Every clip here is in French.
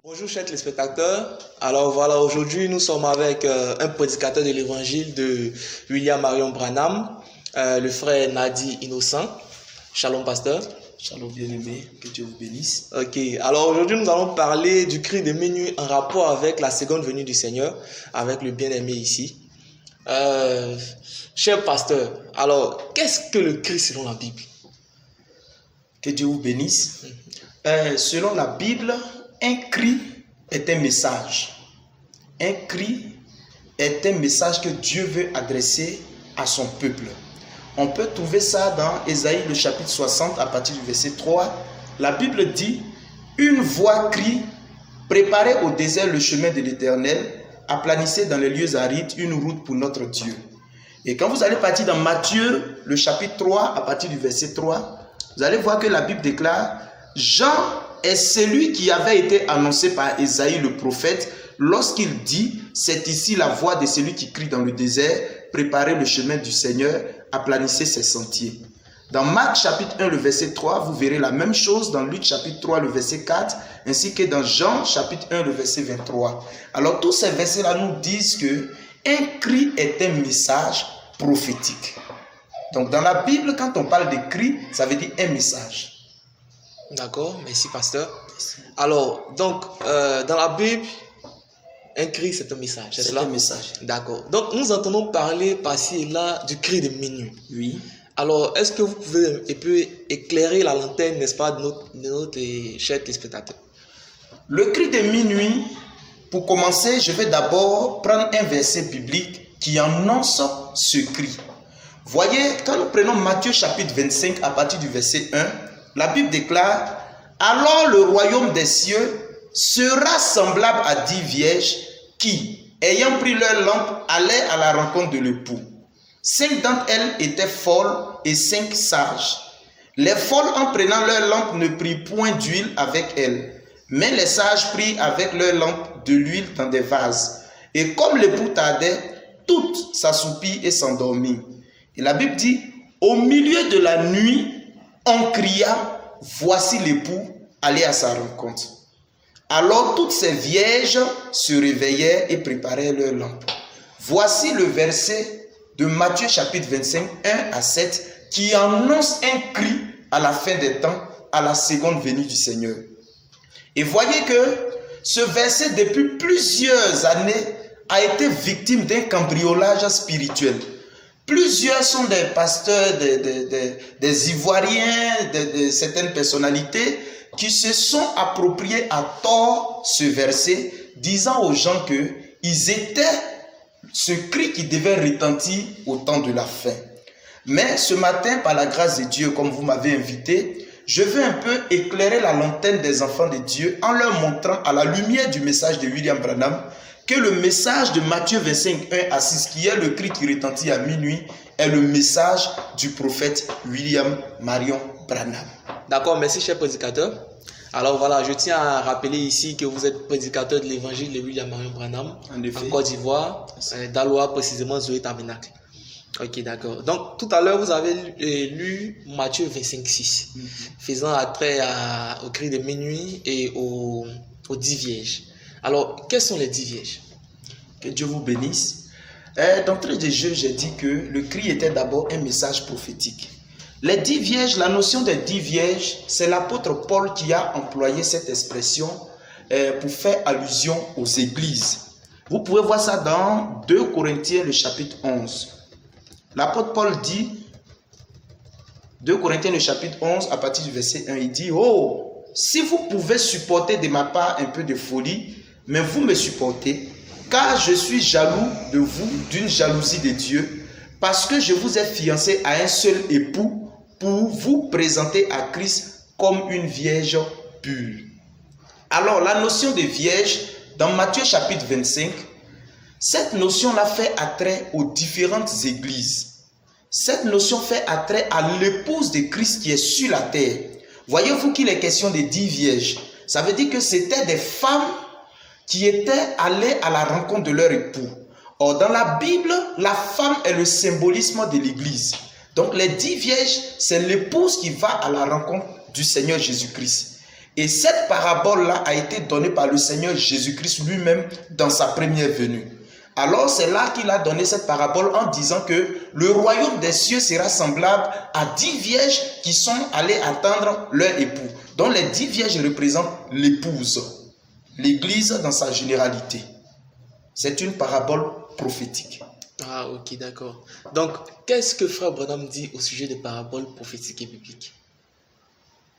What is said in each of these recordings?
Bonjour chers téléspectateurs, alors voilà, aujourd'hui nous sommes avec un prédicateur de l'évangile de William Marion Branham, le frère Nadi Innocent. Shalom pasteur. Shalom bien-aimé, que Dieu vous bénisse. Ok, alors aujourd'hui nous allons parler du cri de minuit en rapport avec la seconde venue du Seigneur, avec le bien-aimé ici. Cher pasteur, alors qu'est-ce que le cri selon la Bible? Que Dieu vous bénisse. Selon la Bible, un cri est un message. Un cri est un message que Dieu veut adresser à son peuple. On peut trouver ça dans Ésaïe le chapitre 60 à partir du verset 3. La Bible dit, une voix crie, préparez au désert le chemin de l'Éternel, aplanissez dans les lieux arides une route pour notre Dieu. Et quand vous allez partir dans Matthieu le chapitre 3 à partir du verset 3, vous allez voir que la Bible déclare, Jean est celui qui avait été annoncé par Ésaïe le prophète lorsqu'il dit, c'est ici la voix de celui qui crie dans le désert, préparez le chemin du Seigneur, aplanissez ses sentiers. Dans Marc chapitre 1 le verset 3, vous verrez la même chose dans Luc chapitre 3 le verset 4, ainsi que dans Jean chapitre 1 le verset 23. Alors tous ces versets-là nous disent que un cri est un message prophétique. Donc dans la Bible, quand on parle de cri, ça veut dire un message. D'accord, merci pasteur. Alors, donc, dans la Bible, un cri c'est un message, c'est cela? C'est un message. D'accord. Donc, nous entendons parler par-ci et là du cri de minuit. Oui. Alors, est-ce que vous pouvez un peu éclairer la lanterne, n'est-ce pas, de notre chers téléspectateurs? Le cri de minuit, pour commencer, je vais d'abord prendre un verset biblique qui annonce ce cri. Voyez, quand nous prenons Matthieu chapitre 25 à partir du verset 1, la Bible déclare, alors le royaume des cieux sera semblable à 10 vierges qui, ayant pris leur lampe, allaient à la rencontre de l'époux. 5 d'entre elles étaient folles et 5 sages. Les folles, en prenant leur lampe, ne prirent point d'huile avec elles, mais les sages prirent avec leur lampe de l'huile dans des vases. Et comme l'époux tardait, toutes s'assoupirent et s'endormirent. Et la Bible dit, au milieu de la nuit, on cria, voici l'époux, allez à sa rencontre. Alors toutes ces vierges se réveillèrent et préparèrent leurs lampes. Voici le verset de Matthieu chapitre 25, 1 à 7, qui annonce un cri à la fin des temps, à la seconde venue du Seigneur. Et voyez que ce verset, depuis plusieurs années, a été victime d'un cambriolage spirituel. Plusieurs sont des pasteurs, des Ivoiriens, de certaines personnalités qui se sont appropriés à tort ce verset, disant aux gens qu'ils étaient ce cri qui devait retentir au temps de la fin. Mais ce matin, par la grâce de Dieu, comme vous m'avez invité, je veux un peu éclairer la lanterne des enfants de Dieu en leur montrant à la lumière du message de William Branham que le message de Matthieu 25, 1 à 6, qui est le cri qui retentit à minuit, est le message du prophète William Marion Branham. D'accord, merci cher prédicateur. Alors voilà, je tiens à rappeler ici que vous êtes prédicateur de l'évangile de William Marion Branham en Côte d'Ivoire, d'Aloa précisément, Zoé Tabernacle. Ok, d'accord. Donc tout à l'heure, vous avez lu Matthieu 25, 6, faisant attrait au cri de minuit et aux 10 vierges. Alors, quelles sont les 10 vierges? Que Dieu vous bénisse. D'entrée de jeu, j'ai dit que le cri était d'abord un message prophétique. Les 10 vierges, la notion des 10 vierges, c'est l'apôtre Paul qui a employé cette expression pour faire allusion aux églises. Vous pouvez voir ça dans 2 Corinthiens, le chapitre 11. L'apôtre Paul dit, 2 Corinthiens, le chapitre 11, à partir du verset 1, il dit, « Oh, si vous pouvez supporter de ma part un peu de folie, mais vous me supportez, car je suis jaloux de vous d'une jalousie de Dieu, parce que je vous ai fiancé à un seul époux pour vous présenter à Christ comme une vierge pure. » Alors, la notion de vierge, dans Matthieu chapitre 25, cette notion-là fait attrait aux différentes églises. Cette notion fait attrait à l'épouse de Christ qui est sur la terre. Voyez-vous qu'il est question de 10 vierges. Ça veut dire que c'était des femmes qui étaient allées à la rencontre de leur époux. Or, dans la Bible, la femme est le symbolisme de l'Église. Donc, les 10 vierges, c'est l'épouse qui va à la rencontre du Seigneur Jésus-Christ. Et cette parabole-là a été donnée par le Seigneur Jésus-Christ lui-même dans sa première venue. Alors c'est là qu'il a donné cette parabole en disant que le royaume des cieux sera semblable à 10 vierges qui sont allées attendre leur époux. dont les 10 vierges représentent l'épouse, l'église dans sa généralité. C'est une parabole prophétique. Ah, ok, d'accord. Donc, qu'est-ce que Frère Branham dit au sujet des paraboles prophétiques et bibliques?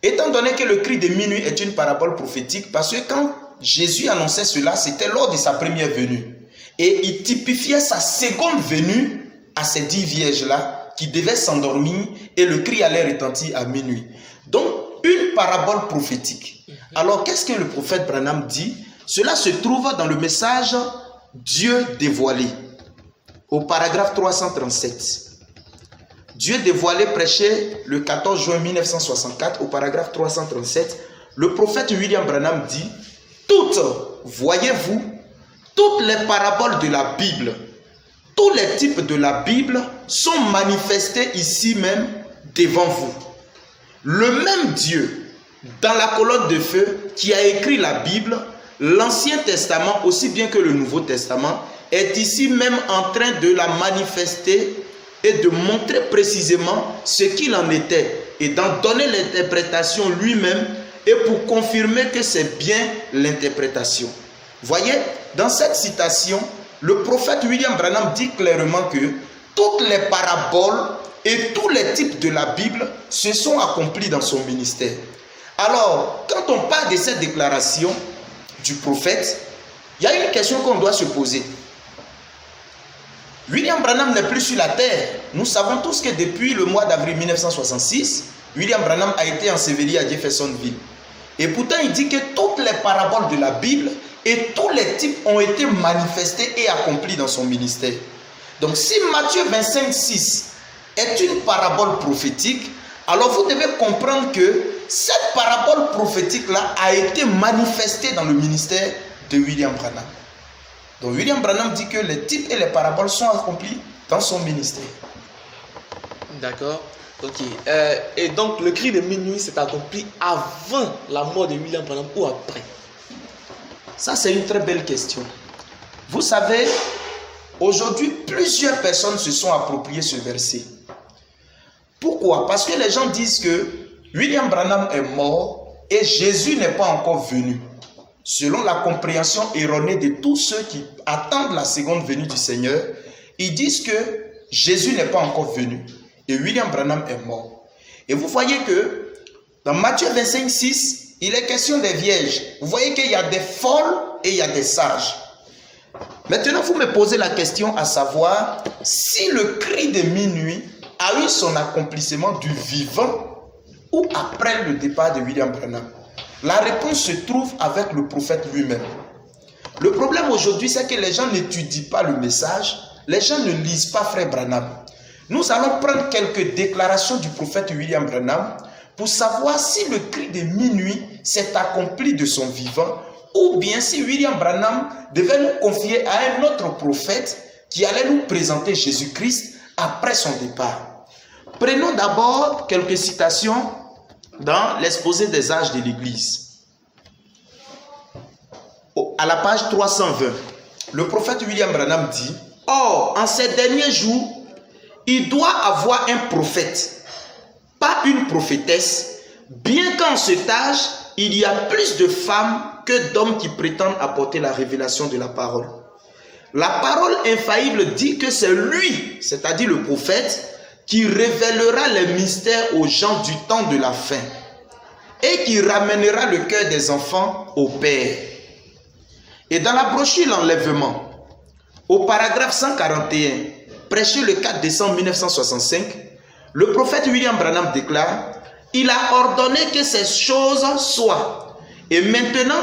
Étant donné que le cri de minuit est une parabole prophétique, parce que quand Jésus annonçait cela, c'était lors de sa première venue. Et il typifiait sa seconde venue à ces 10 vierges-là qui devaient s'endormir et le cri allait retentir à minuit. Donc, une parabole prophétique. Alors, qu'est-ce que le prophète Branham dit? Cela se trouve dans le message Dieu dévoilé, au paragraphe 337. Dieu dévoilé, prêché le 14 juin 1964, au paragraphe 337. Le prophète William Branham dit: toutes, voyez-vous, toutes les paraboles de la Bible, tous les types de la Bible sont manifestés ici même devant vous. Le même Dieu, dans la colonne de feu, qui a écrit la Bible, l'Ancien Testament aussi bien que le Nouveau Testament, est ici même en train de la manifester et de montrer précisément ce qu'il en était et d'en donner l'interprétation lui-même et pour confirmer que c'est bien l'interprétation. Voyez, dans cette citation, le prophète William Branham dit clairement que toutes les paraboles et tous les types de la Bible se sont accomplis dans son ministère. Alors, quand on parle de cette déclaration du prophète, il y a une question qu'on doit se poser. William Branham n'est plus sur la terre. Nous savons tous que depuis le mois d'avril 1966, William Branham a été enseveli à Jeffersonville. Et pourtant, il dit que toutes les paraboles de la Bible et tous les types ont été manifestés et accomplis dans son ministère. Donc, si Matthieu 25:6 est une parabole prophétique, alors vous devez comprendre que cette parabole prophétique-là a été manifestée dans le ministère de William Branham. Donc William Branham dit que les types et les paraboles sont accomplis dans son ministère. D'accord. Ok. Et donc le cri de minuit s'est accompli avant la mort de William Branham ou après? Ça, c'est une très belle question. Vous savez, aujourd'hui, plusieurs personnes se sont appropriées ce verset. Pourquoi? Parce que les gens disent que William Branham est mort et Jésus n'est pas encore venu. Selon la compréhension erronée de tous ceux qui attendent la seconde venue du Seigneur, ils disent que Jésus n'est pas encore venu et William Branham est mort. Et vous voyez que dans Matthieu 25:6, il est question des vierges. Vous voyez qu'il y a des folles et il y a des sages. Maintenant, vous me posez la question à savoir si le cri de minuit a eu son accomplissement du vivant ou après le départ de William Branham. La réponse se trouve avec le prophète lui-même. Le problème aujourd'hui, c'est que les gens n'étudient pas le message, les gens ne lisent pas Frère Branham. Nous allons prendre quelques déclarations du prophète William Branham pour savoir si le cri de minuit s'est accompli de son vivant ou bien si William Branham devait nous confier à un autre prophète qui allait nous présenter Jésus-Christ après son départ. Prenons d'abord quelques citations dans l'exposé des âges de l'Église. À la page 320, le prophète William Branham dit: or, en ces derniers jours, il doit avoir un prophète, pas une prophétesse, bien qu'en cet âge, il y a plus de femmes que d'hommes qui prétendent apporter la révélation de la parole. La parole infaillible dit que c'est lui, c'est-à-dire le prophète, qui révélera les mystères aux gens du temps de la fin et qui ramènera le cœur des enfants au Père. Et dans la brochure L'Enlèvement, au paragraphe 141, prêché le 4 décembre 1965, le prophète William Branham déclare: il a ordonné que ces choses soient. Et maintenant,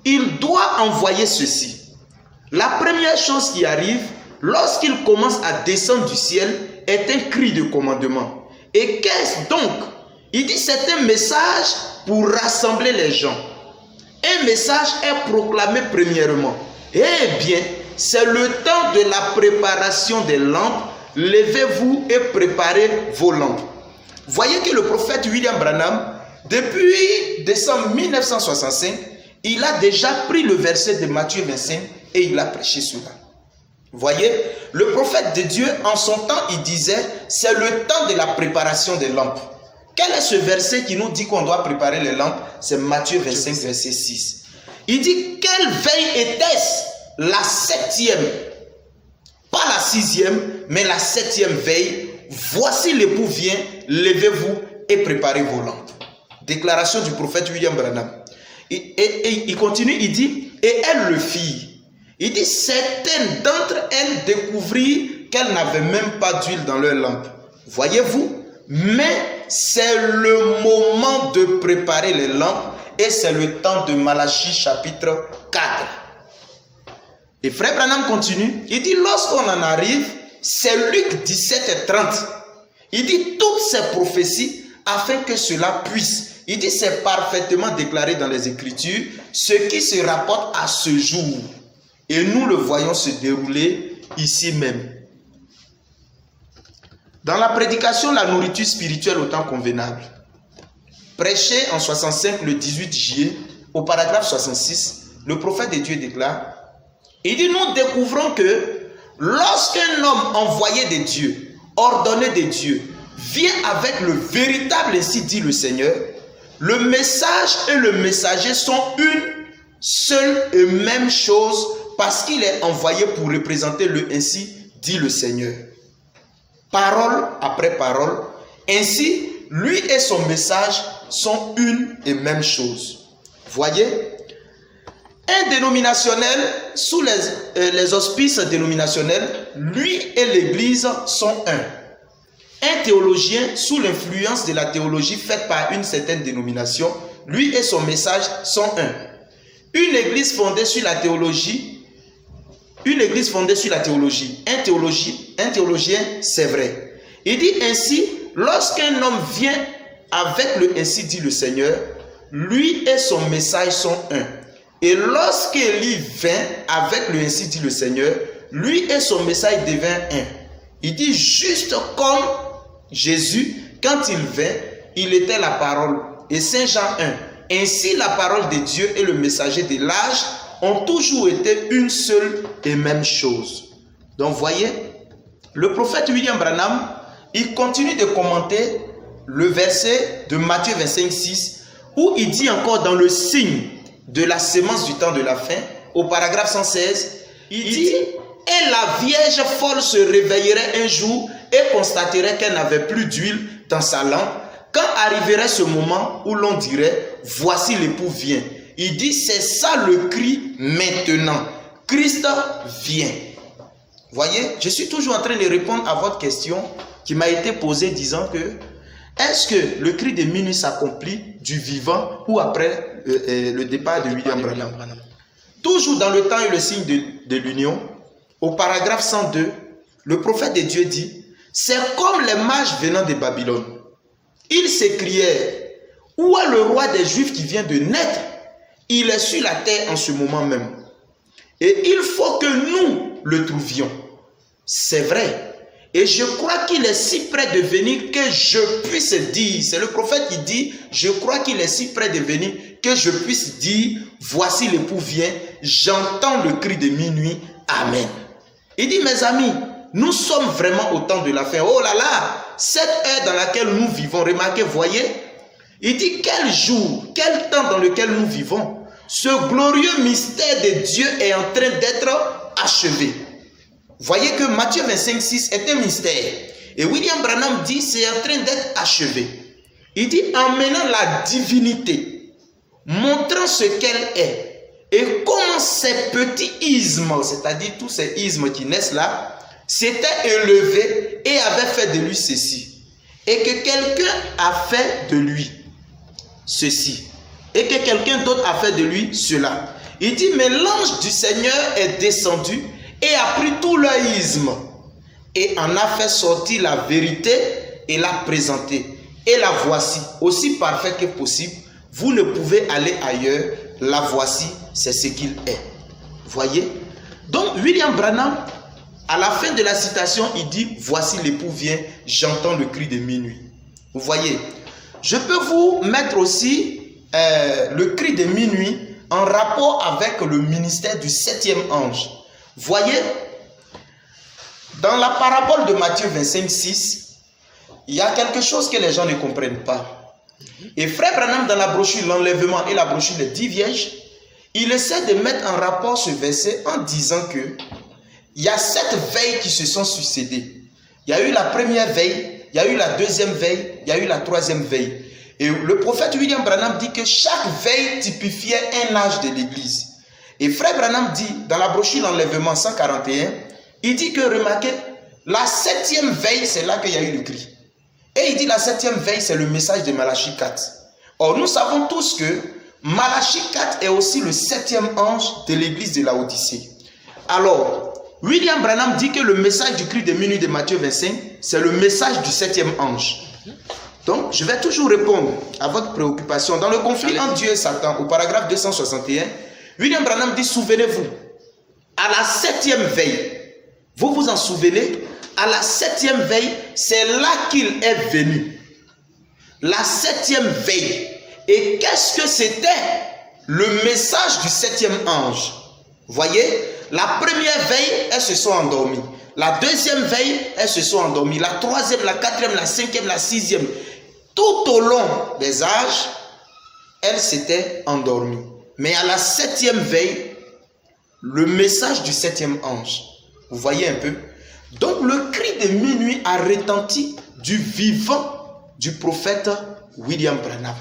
il doit envoyer ceci. La première chose qui arrive lorsqu'il commence à descendre du ciel est un cri de commandement. Et qu'est-ce donc? Il dit c'est un message pour rassembler les gens. Un message est proclamé premièrement. Eh bien, c'est le temps de la préparation des lampes. Levez-vous et préparez vos lampes. Voyez que le prophète William Branham Depuis décembre 1965, il a déjà pris le verset de Matthieu 25 et il a prêché cela. Voyez, le prophète de Dieu, en son temps, il disait, c'est le temps de la préparation des lampes. Quel est ce verset qui nous dit qu'on doit préparer les lampes? C'est Matthieu 25, verset 6. Il dit, quelle veille était-ce? La 7e, pas la 6e, mais la 7e veille. Voici l'époux vient, levez-vous et préparez vos lampes. Déclaration du prophète William Branham. Et il continue, il dit, et elles le firent. Il dit, certaines d'entre elles découvrirent qu'elles n'avaient même pas d'huile dans leurs lampes. Voyez-vous? Mais c'est le moment de préparer les lampes et c'est le temps de Malachie chapitre 4. Et frère Branham continue, il dit, lorsqu'on en arrive, c'est Luc 17 et 30. Il dit, toutes ces prophéties, afin que cela puisse. Il dit, c'est parfaitement déclaré dans les Écritures, ce qui se rapporte à ce jour. Et nous le voyons se dérouler ici même. Dans la prédication, la nourriture spirituelle au temps convenable, prêché en 65, le 18 juillet, au paragraphe 66, le prophète de Dieu déclare, il dit, nous découvrons que lorsqu'un homme envoyé de Dieu, ordonné de Dieu, vient avec le véritable, ainsi dit le Seigneur, le message et le messager sont une seule et même chose parce qu'il est envoyé pour représenter le ainsi dit le Seigneur. Parole après parole, ainsi lui et son message sont une et même chose. Voyez, un dénominationnel sous les auspices dénominationnels, lui et l'église sont un. Un théologien sous l'influence de la théologie faite par une certaine dénomination, lui et son message sont un. Une église fondée sur la théologie, un théologien, c'est vrai. Il dit ainsi, lorsqu'un homme vient avec le ainsi dit le Seigneur, lui et son message sont un. Et lorsqu'Élie vint avec le ainsi dit le Seigneur, lui et son message devint un. Il dit juste comme Jésus, quand il vint, il était la parole. Et Saint Jean 1. Ainsi la parole de Dieu et le messager de l'âge ont toujours été une seule et même chose. Donc voyez, le prophète William Branham, il continue de commenter le verset de Matthieu 25, 6, où il dit encore dans le signe de la sémence du temps de la fin, au paragraphe 116, il dit, et la vierge folle se réveillerait un jour et constaterait qu'elle n'avait plus d'huile dans sa lampe, quand arriverait ce moment où l'on dirait, voici l'époux vient. Il dit, c'est ça le cri maintenant. Christ vient. Voyez, je suis toujours en train de répondre à votre question qui m'a été posée disant que, est-ce que le cri de minuit s'accomplit du vivant ou après le départ de William Branham? Toujours dans le temps et le signe de l'union, au paragraphe 102, le prophète de Dieu dit, c'est comme les mages venant de Babylone. Ils s'écrièrent, où est le roi des Juifs qui vient de naître? Il est sur la terre en ce moment même. Et il faut que nous le trouvions. C'est vrai. Et je crois qu'il est si près de venir que je puisse dire, c'est le prophète qui dit, je crois qu'il est si près de venir que je puisse dire, voici l'époux vient, j'entends le cri de minuit, amen. Il dit, mes amis, nous sommes vraiment au temps de la fin. Oh là là, cette heure dans laquelle nous vivons, remarquez, voyez, il dit, quel jour, quel temps dans lequel nous vivons, ce glorieux mystère de Dieu est en train d'être achevé. Voyez que Matthieu 25, 6 est un mystère. Et William Branham dit, c'est en train d'être achevé. Il dit, emmenant la divinité, montrant ce qu'elle est, et comment ces petits ismes, c'est-à-dire tous ces ismes qui naissent là, s'étaient élevés et avaient fait de lui ceci. Et que quelqu'un a fait de lui ceci. Et que quelqu'un d'autre a fait de lui cela. Il dit, mais l'ange du Seigneur est descendu et a pris tout leur isme et en a fait sortir la vérité et l'a présentée. Et la voici, aussi parfaite que possible. Vous ne pouvez aller ailleurs. La voici, c'est ce qu'il est. Voyez? Donc, William Branham, à la fin de la citation, il dit, voici l'époux vient, j'entends le cri de minuit. Vous voyez? Je peux vous mettre aussi le cri de minuit en rapport avec le ministère du 7e ange. Voyez, dans la parabole de Matthieu 25, 6, il y a quelque chose que les gens ne comprennent pas. Et Frère Branham, dans la brochure L'Enlèvement et la brochure Les 10 Vierges, il essaie de mettre en rapport ce verset en disant que il y a 7 veilles qui se sont succédées. Il y a eu la première veille, il y a eu la deuxième veille, il y a eu la troisième veille. Et le prophète William Branham dit que chaque veille typifiait un âge de l'Église. Et Frère Branham dit, dans la brochure L'Enlèvement 141, il dit que, remarquez, la 7e veille, c'est là qu'il y a eu le cri. Et il dit la 7e veille, c'est le message de Malachie 4. Or, nous savons tous que Malachie 4 est aussi le 7e ange de l'église de Laodicée. Alors, William Branham dit que le message du cri de minuit de Matthieu 25, c'est le message du 7e ange. Donc, je vais toujours répondre à votre préoccupation. Dans le conflit entre Dieu et Satan, au paragraphe 261, William Branham dit, souvenez-vous, à la 7e veille, vous vous en souvenez? À la 7e veille, c'est là qu'il est venu. La 7e veille. Et qu'est-ce que c'était? Le message du 7e ange. Voyez, la première veille, elles se sont endormies. La deuxième veille, elles se sont endormies. La troisième, la quatrième, la cinquième, la sixième. Tout au long des âges, elles s'étaient endormies. Mais à la 7e veille, le message du 7e ange. Vous voyez un peu? Donc le cri de minuit a retenti du vivant du prophète William Branham.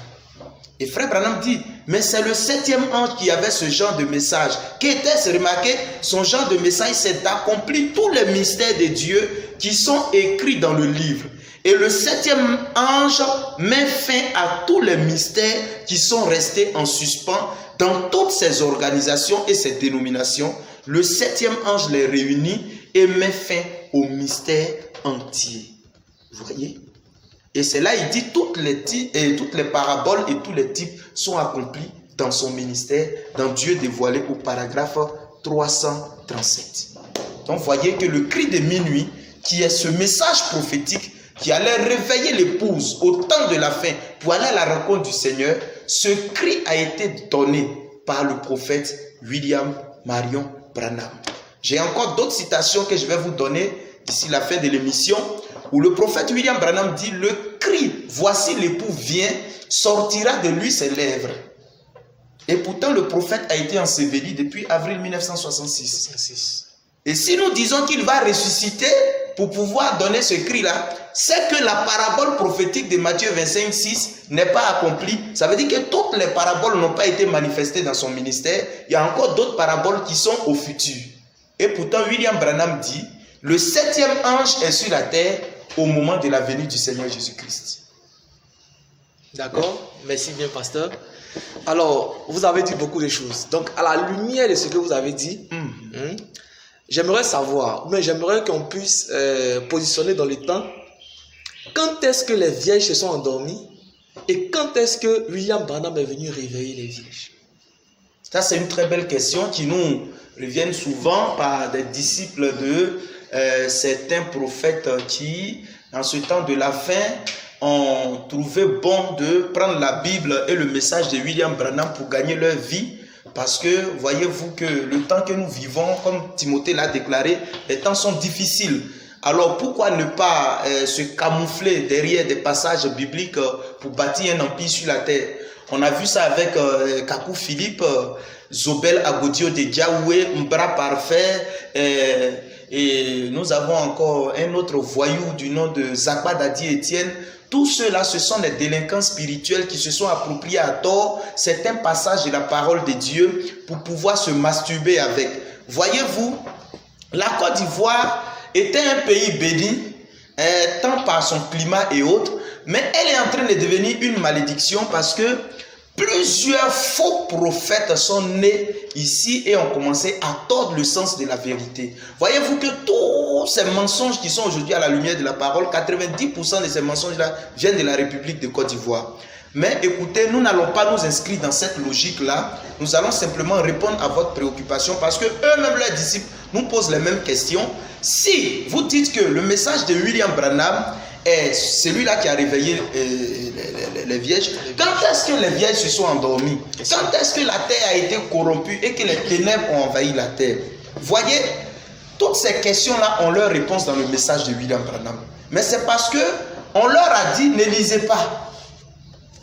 Et Frère Branham dit, mais c'est le 7e ange qui avait ce genre de message. Qu'était-ce? Remarquez, son genre de message, c'est d'accomplir tous les mystères de Dieu qui sont écrits dans le livre. Et le 7e ange met fin à tous les mystères qui sont restés en suspens dans toutes ces organisations et ces dénominations. Le 7e ange les réunit et met fin au mystère entier. Vous voyez? Et c'est là, il dit, toutes les paraboles et tous les types sont accomplis dans son ministère, dans Dieu dévoilé au paragraphe 337. Donc, vous voyez que le cri de minuit, qui est ce message prophétique qui allait réveiller l'épouse au temps de la fin pour aller à la rencontre du Seigneur, ce cri a été donné par le prophète William Marion Branham. J'ai encore d'autres citations que je vais vous donner d'ici la fin de l'émission, où le prophète William Branham dit, le cri, voici l'époux vient, sortira de lui ses lèvres. Et pourtant le prophète a été enseveli depuis avril 1966. Et si nous disons qu'il va ressusciter pour pouvoir donner ce cri-là, c'est que la parabole prophétique de Matthieu 25, 6 n'est pas accomplie. Ça veut dire que toutes les paraboles n'ont pas été manifestées dans son ministère. Il y a encore d'autres paraboles qui sont au futur. Et pourtant William Branham dit, le 7e ange est sur la terre au moment de la venue du Seigneur Jésus-Christ. D'accord, merci bien pasteur. Alors, vous avez dit beaucoup de choses. Donc, à la lumière de ce que vous avez dit, j'aimerais savoir, mais j'aimerais qu'on puisse positionner dans le temps, quand est-ce que les vierges se sont endormies et quand est-ce que William Branham est venu réveiller les vierges? Ça, c'est une très belle question qui nous revient souvent par des disciples de certains prophètes qui, en ce temps de la fin, ont trouvé bon de prendre la Bible et le message de William Branham pour gagner leur vie. Parce que voyez-vous que le temps que nous vivons, comme Timothée l'a déclaré, les temps sont difficiles. Alors pourquoi ne pas se camoufler derrière des passages bibliques pour bâtir un empire sur la terre? On a vu ça avec Kakou Philippe, Zobel Agodio de Diaoué, Mbra Parfait, et nous avons encore un autre voyou du nom de Zakba Dadi Etienne. Tous ceux-là, ce sont des délinquants spirituels qui se sont appropriés à tort certains passages de la parole de Dieu pour pouvoir se masturber avec. Voyez-vous, la Côte d'Ivoire était un pays béni, tant par son climat et autres, mais elle est en train de devenir une malédiction parce que plusieurs faux prophètes sont nés ici et ont commencé à tordre le sens de la vérité. Voyez-vous que tous ces mensonges qui sont aujourd'hui à la lumière de la parole, 90% de ces mensonges-là viennent de la République de Côte d'Ivoire. Mais écoutez, nous n'allons pas nous inscrire dans cette logique-là. Nous allons simplement répondre à votre préoccupation parce que eux-mêmes, leurs disciples, nous posent les mêmes questions. Si vous dites que le message de William Branham est celui-là qui a réveillé les vierges. Quand est-ce que les vierges se sont endormies? Quand est-ce que la terre a été corrompue et que les ténèbres ont envahi la terre? Voyez, toutes ces questions-là ont leur réponse dans le message de William Branham. Mais c'est parce que on leur a dit, ne lisez pas.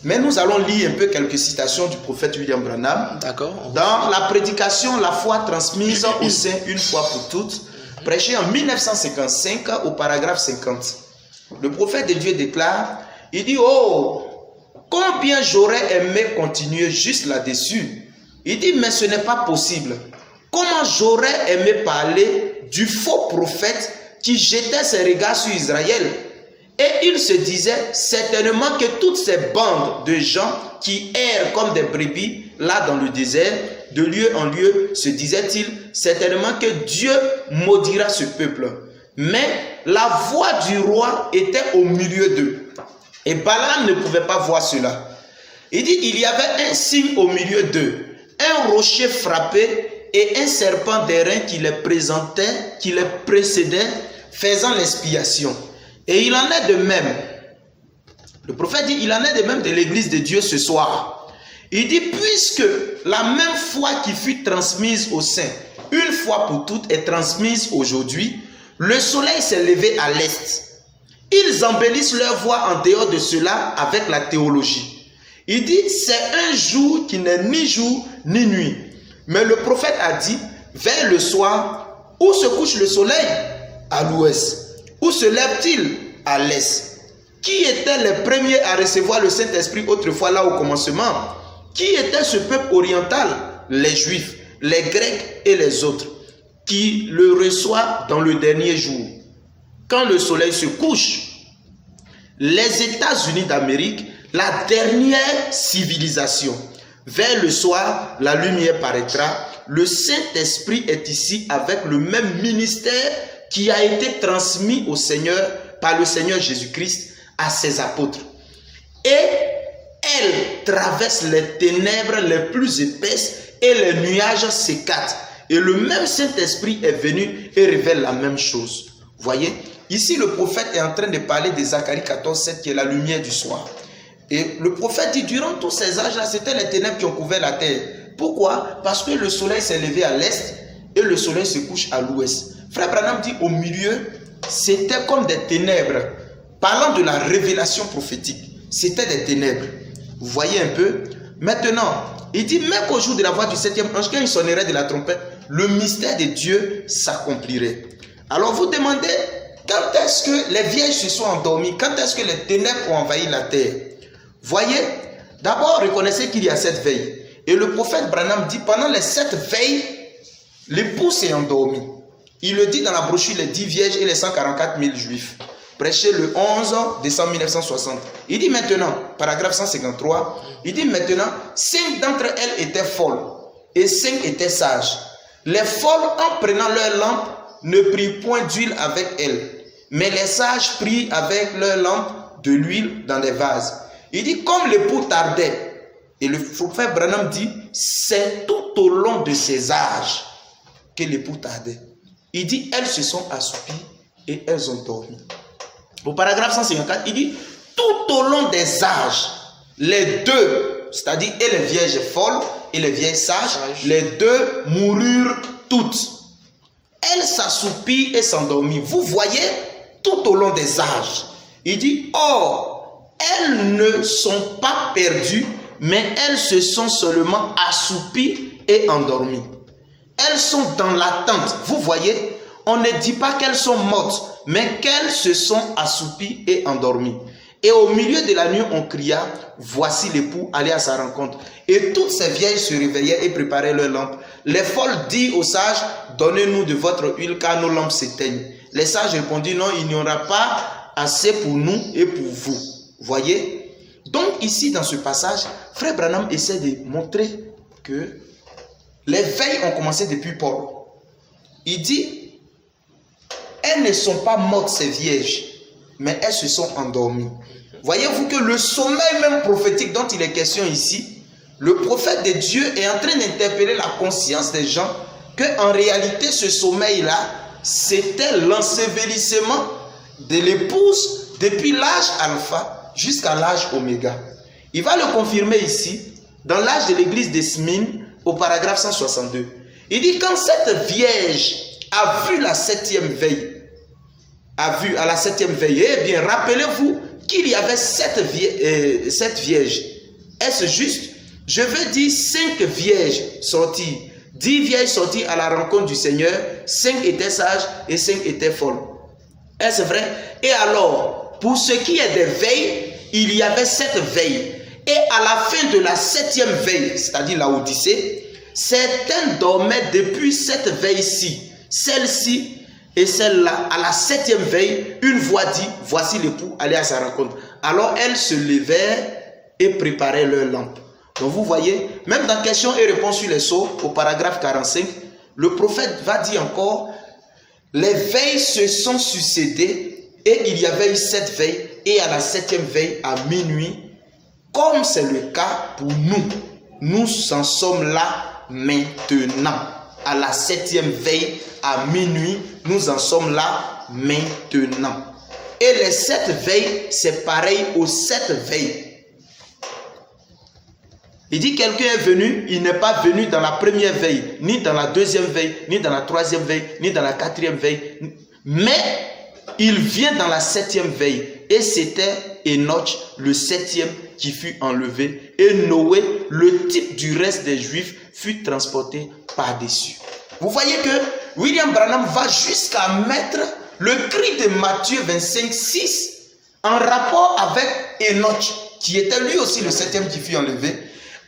Mais nous allons lire un peu quelques citations du prophète William Branham. D'accord. Dans la prédication, la foi transmise aux saints une fois pour toutes, prêché en 1955 au paragraphe 50. Le prophète de Dieu déclare, il dit, oh, combien j'aurais aimé continuer juste là-dessus. Il dit, mais ce n'est pas possible. Comment j'aurais aimé parler du faux prophète qui jetait ses regards sur Israël. Et il se disait certainement que toutes ces bandes de gens qui errent comme des brebis là dans le désert, de lieu en lieu, se disait-il certainement que Dieu maudira ce peuple. Mais la voix du roi était au milieu d'eux. Et Balaam ne pouvait pas voir cela. Il dit, il y avait un signe au milieu d'eux, un rocher frappé et un serpent d'airain qui les précédait, faisant l'expiation. Et il en est de même. Le prophète dit, il en est de même de l'église de Dieu ce soir. Il dit, puisque la même foi qui fut transmise aux saints, une fois pour toutes, est transmise aujourd'hui, le soleil s'est levé à l'est. Ils embellissent leur voix en dehors de cela avec la théologie. Il dit, c'est un jour qui n'est ni jour ni nuit. Mais le prophète a dit, vers le soir, où se couche le soleil? À l'ouest. Où se lève-t-il? À l'est. Qui étaient les premiers à recevoir le Saint-Esprit autrefois là au commencement? Qui était ce peuple oriental? Les Juifs, les Grecs et les autres, qui le reçoivent dans le dernier jour. Quand le soleil se couche, les États-Unis d'Amérique, la dernière civilisation, vers le soir, la lumière paraîtra. Le Saint-Esprit est ici avec le même ministère qui a été transmis au Seigneur, par le Seigneur Jésus-Christ, à ses apôtres. Et elle traverse les ténèbres les plus épaisses et les nuages s'écartent. Et le même Saint-Esprit est venu et révèle la même chose. Voyez, ici le prophète est en train de parler de Zacharie 14:7 qui est la lumière du soir. Et le prophète dit, durant tous ces âges-là, c'était les ténèbres qui ont couvert la terre. Pourquoi? Parce que le soleil s'est levé à l'est et le soleil se couche à l'ouest. Frère Branham dit, au milieu, c'était comme des ténèbres. Parlant de la révélation prophétique, c'était des ténèbres. Vous voyez un peu? Maintenant, il dit, même qu'au jour de la voix du 7e ange, quand il sonnerait de la trompette, le mystère de Dieu s'accomplirait. Alors vous demandez, quand est-ce que les vierges se sont endormies? Quand est-ce que les ténèbres ont envahi la terre? Voyez, d'abord reconnaissez qu'il y a 7 veilles. Et le prophète Branham dit, pendant les 7 veilles, l'époux s'est endormi. Il le dit dans la brochure, les 10 vierges et les 144 000 juifs. Prêché le 11 décembre 1960. Il dit maintenant, paragraphe 153, il dit maintenant, 5 d'entre elles étaient folles et 5 étaient sages. Les folles, en prenant leur lampe, ne prirent point d'huile avec elles. Mais les sages prirent avec leur lampe de l'huile dans des vases. Il dit, comme l'époux tardait, et le prophète Branham dit, c'est tout au long de ces âges que l'époux tardait. Il dit, elles se sont assoupies et elles ont dormi. Au paragraphe 154, il dit, tout au long des âges, les deux, c'est-à-dire et les vierges folles et les vieilles sages, les deux moururent toutes. Elles s'assoupirent et s'endormirent. Vous voyez, tout au long des âges. Il dit, or, elles ne sont pas perdues, mais elles se sont seulement assoupies et endormies. Elles sont dans l'attente. Vous voyez, on ne dit pas qu'elles sont mortes, mais qu'elles se sont assoupies et endormies. Et au milieu de la nuit, on cria, voici l'époux, allez à sa rencontre. Et toutes ces vieilles se réveillaient et préparaient leurs lampes. Les folles dirent aux sages, donnez-nous de votre huile car nos lampes s'éteignent. Les sages répondirent, non, il n'y aura pas assez pour nous et pour vous. Voyez? Donc ici, dans ce passage, Frère Branham essaie de montrer que les veilles ont commencé depuis Paul. Il dit, elles ne sont pas mortes ces vierges, mais elles se sont endormies. Voyez-vous que le sommeil même prophétique dont il est question ici, le prophète de Dieu est en train d'interpeller la conscience des gens qu'en réalité ce sommeil-là, c'était l'ensevelissement de l'épouse depuis l'âge alpha jusqu'à l'âge oméga. Il va le confirmer ici, dans l'âge de l'église de Smyrne, au paragraphe 162. Il dit, quand cette vierge a vu la 7e veille, à la 7e veille, eh bien, rappelez-vous qu'il y avait 7 vierges. Est-ce juste? Je veux dire 5 vierges sorties. 10 vierges sorties à la rencontre du Seigneur. 5 étaient sages et 5 étaient folles. Est-ce vrai? Et alors, pour ce qui est des veilles, il y avait 7 veilles. Et à la fin de la 7e veille, c'est-à-dire la Odyssée, certains dormaient depuis cette veille-ci. Celle-ci et celle-là, à la 7e veille, une voix dit, voici l'époux, allez à sa rencontre. Alors elles se levèrent et préparaient leur lampe. Donc vous voyez, même dans questions et réponses sur les sceaux, au paragraphe 45, le prophète va dire encore, les veilles se sont succédées et il y avait eu 7 veilles et à la 7e veille, à minuit, comme c'est le cas pour nous, nous en sommes là maintenant. À la 7e veille, à minuit, nous en sommes là maintenant. Et les 7 veilles, c'est pareil aux 7 veilles. Il dit quelqu'un est venu, il n'est pas venu dans la première veille, ni dans la 2e veille, ni dans la 3e veille, ni dans la 4e veille, mais il vient dans la 7e veille. Et c'était Enoch, le 7e, qui fut enlevé. Et Noé, le type du reste des Juifs, fut transporté par-dessus. Vous voyez que William Branham va jusqu'à mettre le cri de Matthieu 25, 6 en rapport avec Enoch, qui était lui aussi le 7e qui fut enlevé.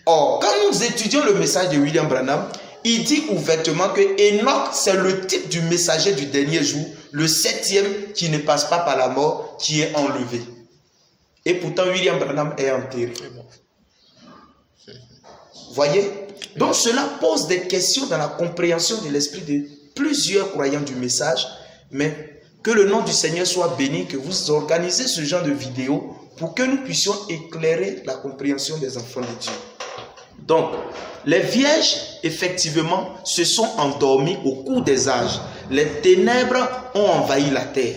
Or, quand nous étudions le message de William Branham, il dit ouvertement que Enoch, c'est le type du messager du dernier jour, le 7e qui ne passe pas par la mort, qui est enlevé. Et pourtant, William Branham est enterré. Voyez? Donc, cela pose des questions dans la compréhension de l'esprit de plusieurs croyants du message, mais que le nom du Seigneur soit béni, que vous organisez ce genre de vidéo pour que nous puissions éclairer la compréhension des enfants de Dieu. Donc, les vierges, effectivement, se sont endormies au cours des âges. Les ténèbres ont envahi la terre.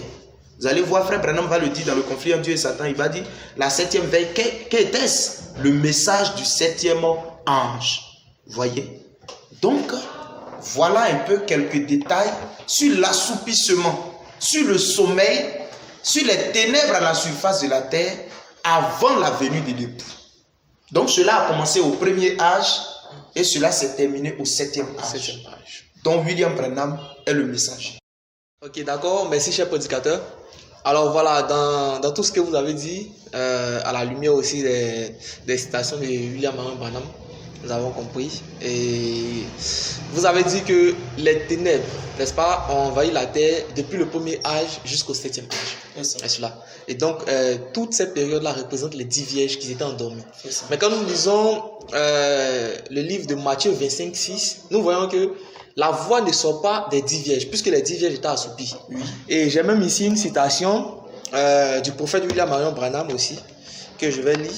Vous allez voir, frère Branham va le dire dans le conflit entre Dieu et Satan. Il va dire, la 7e veille, qu'était-ce? Le message du 7e ange. Voyez? Donc, voilà un peu quelques détails sur l'assoupissement, sur le sommeil, sur les ténèbres à la surface de la terre avant la venue de l'époux. Donc, cela a commencé au premier âge et cela s'est terminé au 7e âge. Donc, William Branham est le messager. Ok, d'accord. Merci, cher prédicateur. Alors, voilà, dans tout ce que vous avez dit, à la lumière aussi des citations de William Branham, nous avons compris. Et vous avez dit que les ténèbres, n'est-ce pas, ont envahi la terre depuis le premier âge jusqu'au 7e âge. Est-ce là? Et donc, toute cette période-là représente les 10 vierges qui étaient endormies. Mais quand nous lisons le livre de Matthieu 25, 6, nous voyons que la voix ne sort pas des 10 vierges, puisque les 10 vierges étaient assoupies. Oui. Et j'ai même ici une citation du prophète William Marion Branham aussi, que je vais lire,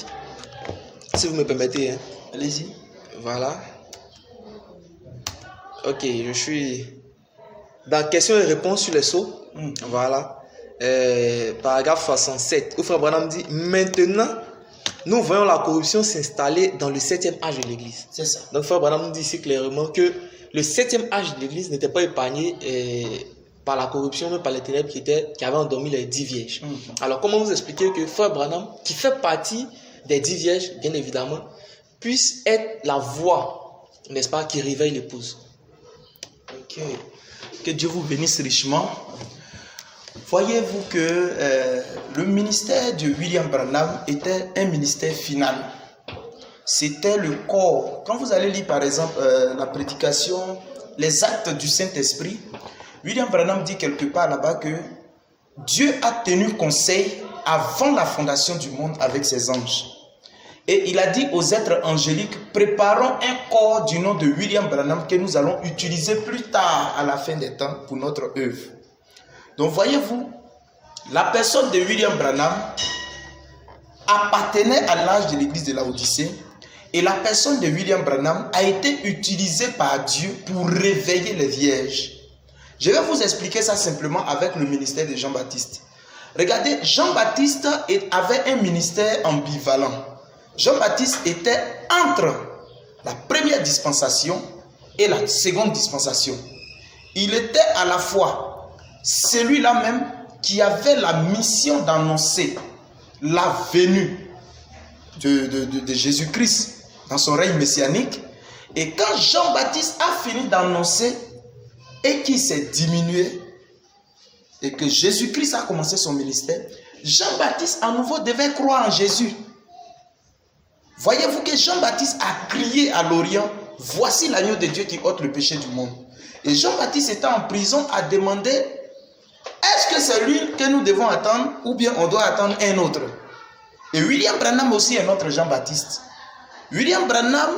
si vous me permettez. Hein. Allez-y. Voilà. Ok, je suis dans questions et réponses sur les sceaux. Voilà. Paragraphe 67, où frère Branham dit, maintenant, nous voyons la corruption s'installer dans le 7e âge de l'Église. C'est ça. Donc frère Branham dit ici clairement que le 7e âge de l'Église n'était pas épargné par la corruption, mais par les ténèbres qui avaient endormi les 10 vierges. Alors comment vous expliquer que frère Branham, qui fait partie des 10 vierges, bien évidemment, puisse être la voix, n'est-ce pas, qui réveille l'épouse? Ok. Que Dieu vous bénisse richement. Voyez-vous que le ministère de William Branham était un ministère final. C'était le corps. Quand vous allez lire par exemple la prédication, les actes du Saint-Esprit, William Branham dit quelque part là-bas que Dieu a tenu conseil avant la fondation du monde avec ses anges. Et il a dit aux êtres angéliques, préparons un corps du nom de William Branham que nous allons utiliser plus tard à la fin des temps pour notre œuvre. Donc voyez-vous, la personne de William Branham appartenait à l'âge de l'église de la Odyssée et la personne de William Branham a été utilisée par Dieu pour réveiller les vierges. Je vais vous expliquer ça simplement avec le ministère de Jean-Baptiste. Regardez, Jean-Baptiste avait un ministère ambivalent. Jean-Baptiste était entre la première dispensation et la seconde dispensation. Il était à la fois celui-là même qui avait la mission d'annoncer la venue de Jésus-Christ dans son règne messianique. Et quand Jean-Baptiste a fini d'annoncer et qu'il s'est diminué et que Jésus-Christ a commencé son ministère, Jean-Baptiste à nouveau devait croire en Jésus. Voyez-vous que Jean-Baptiste a crié à l'Orient, voici l'agneau de Dieu qui ôte le péché du monde. Et Jean-Baptiste était en prison à demander, est-ce que c'est lui que nous devons attendre ou bien on doit attendre un autre? Et William Branham aussi est notre Jean-Baptiste. William Branham,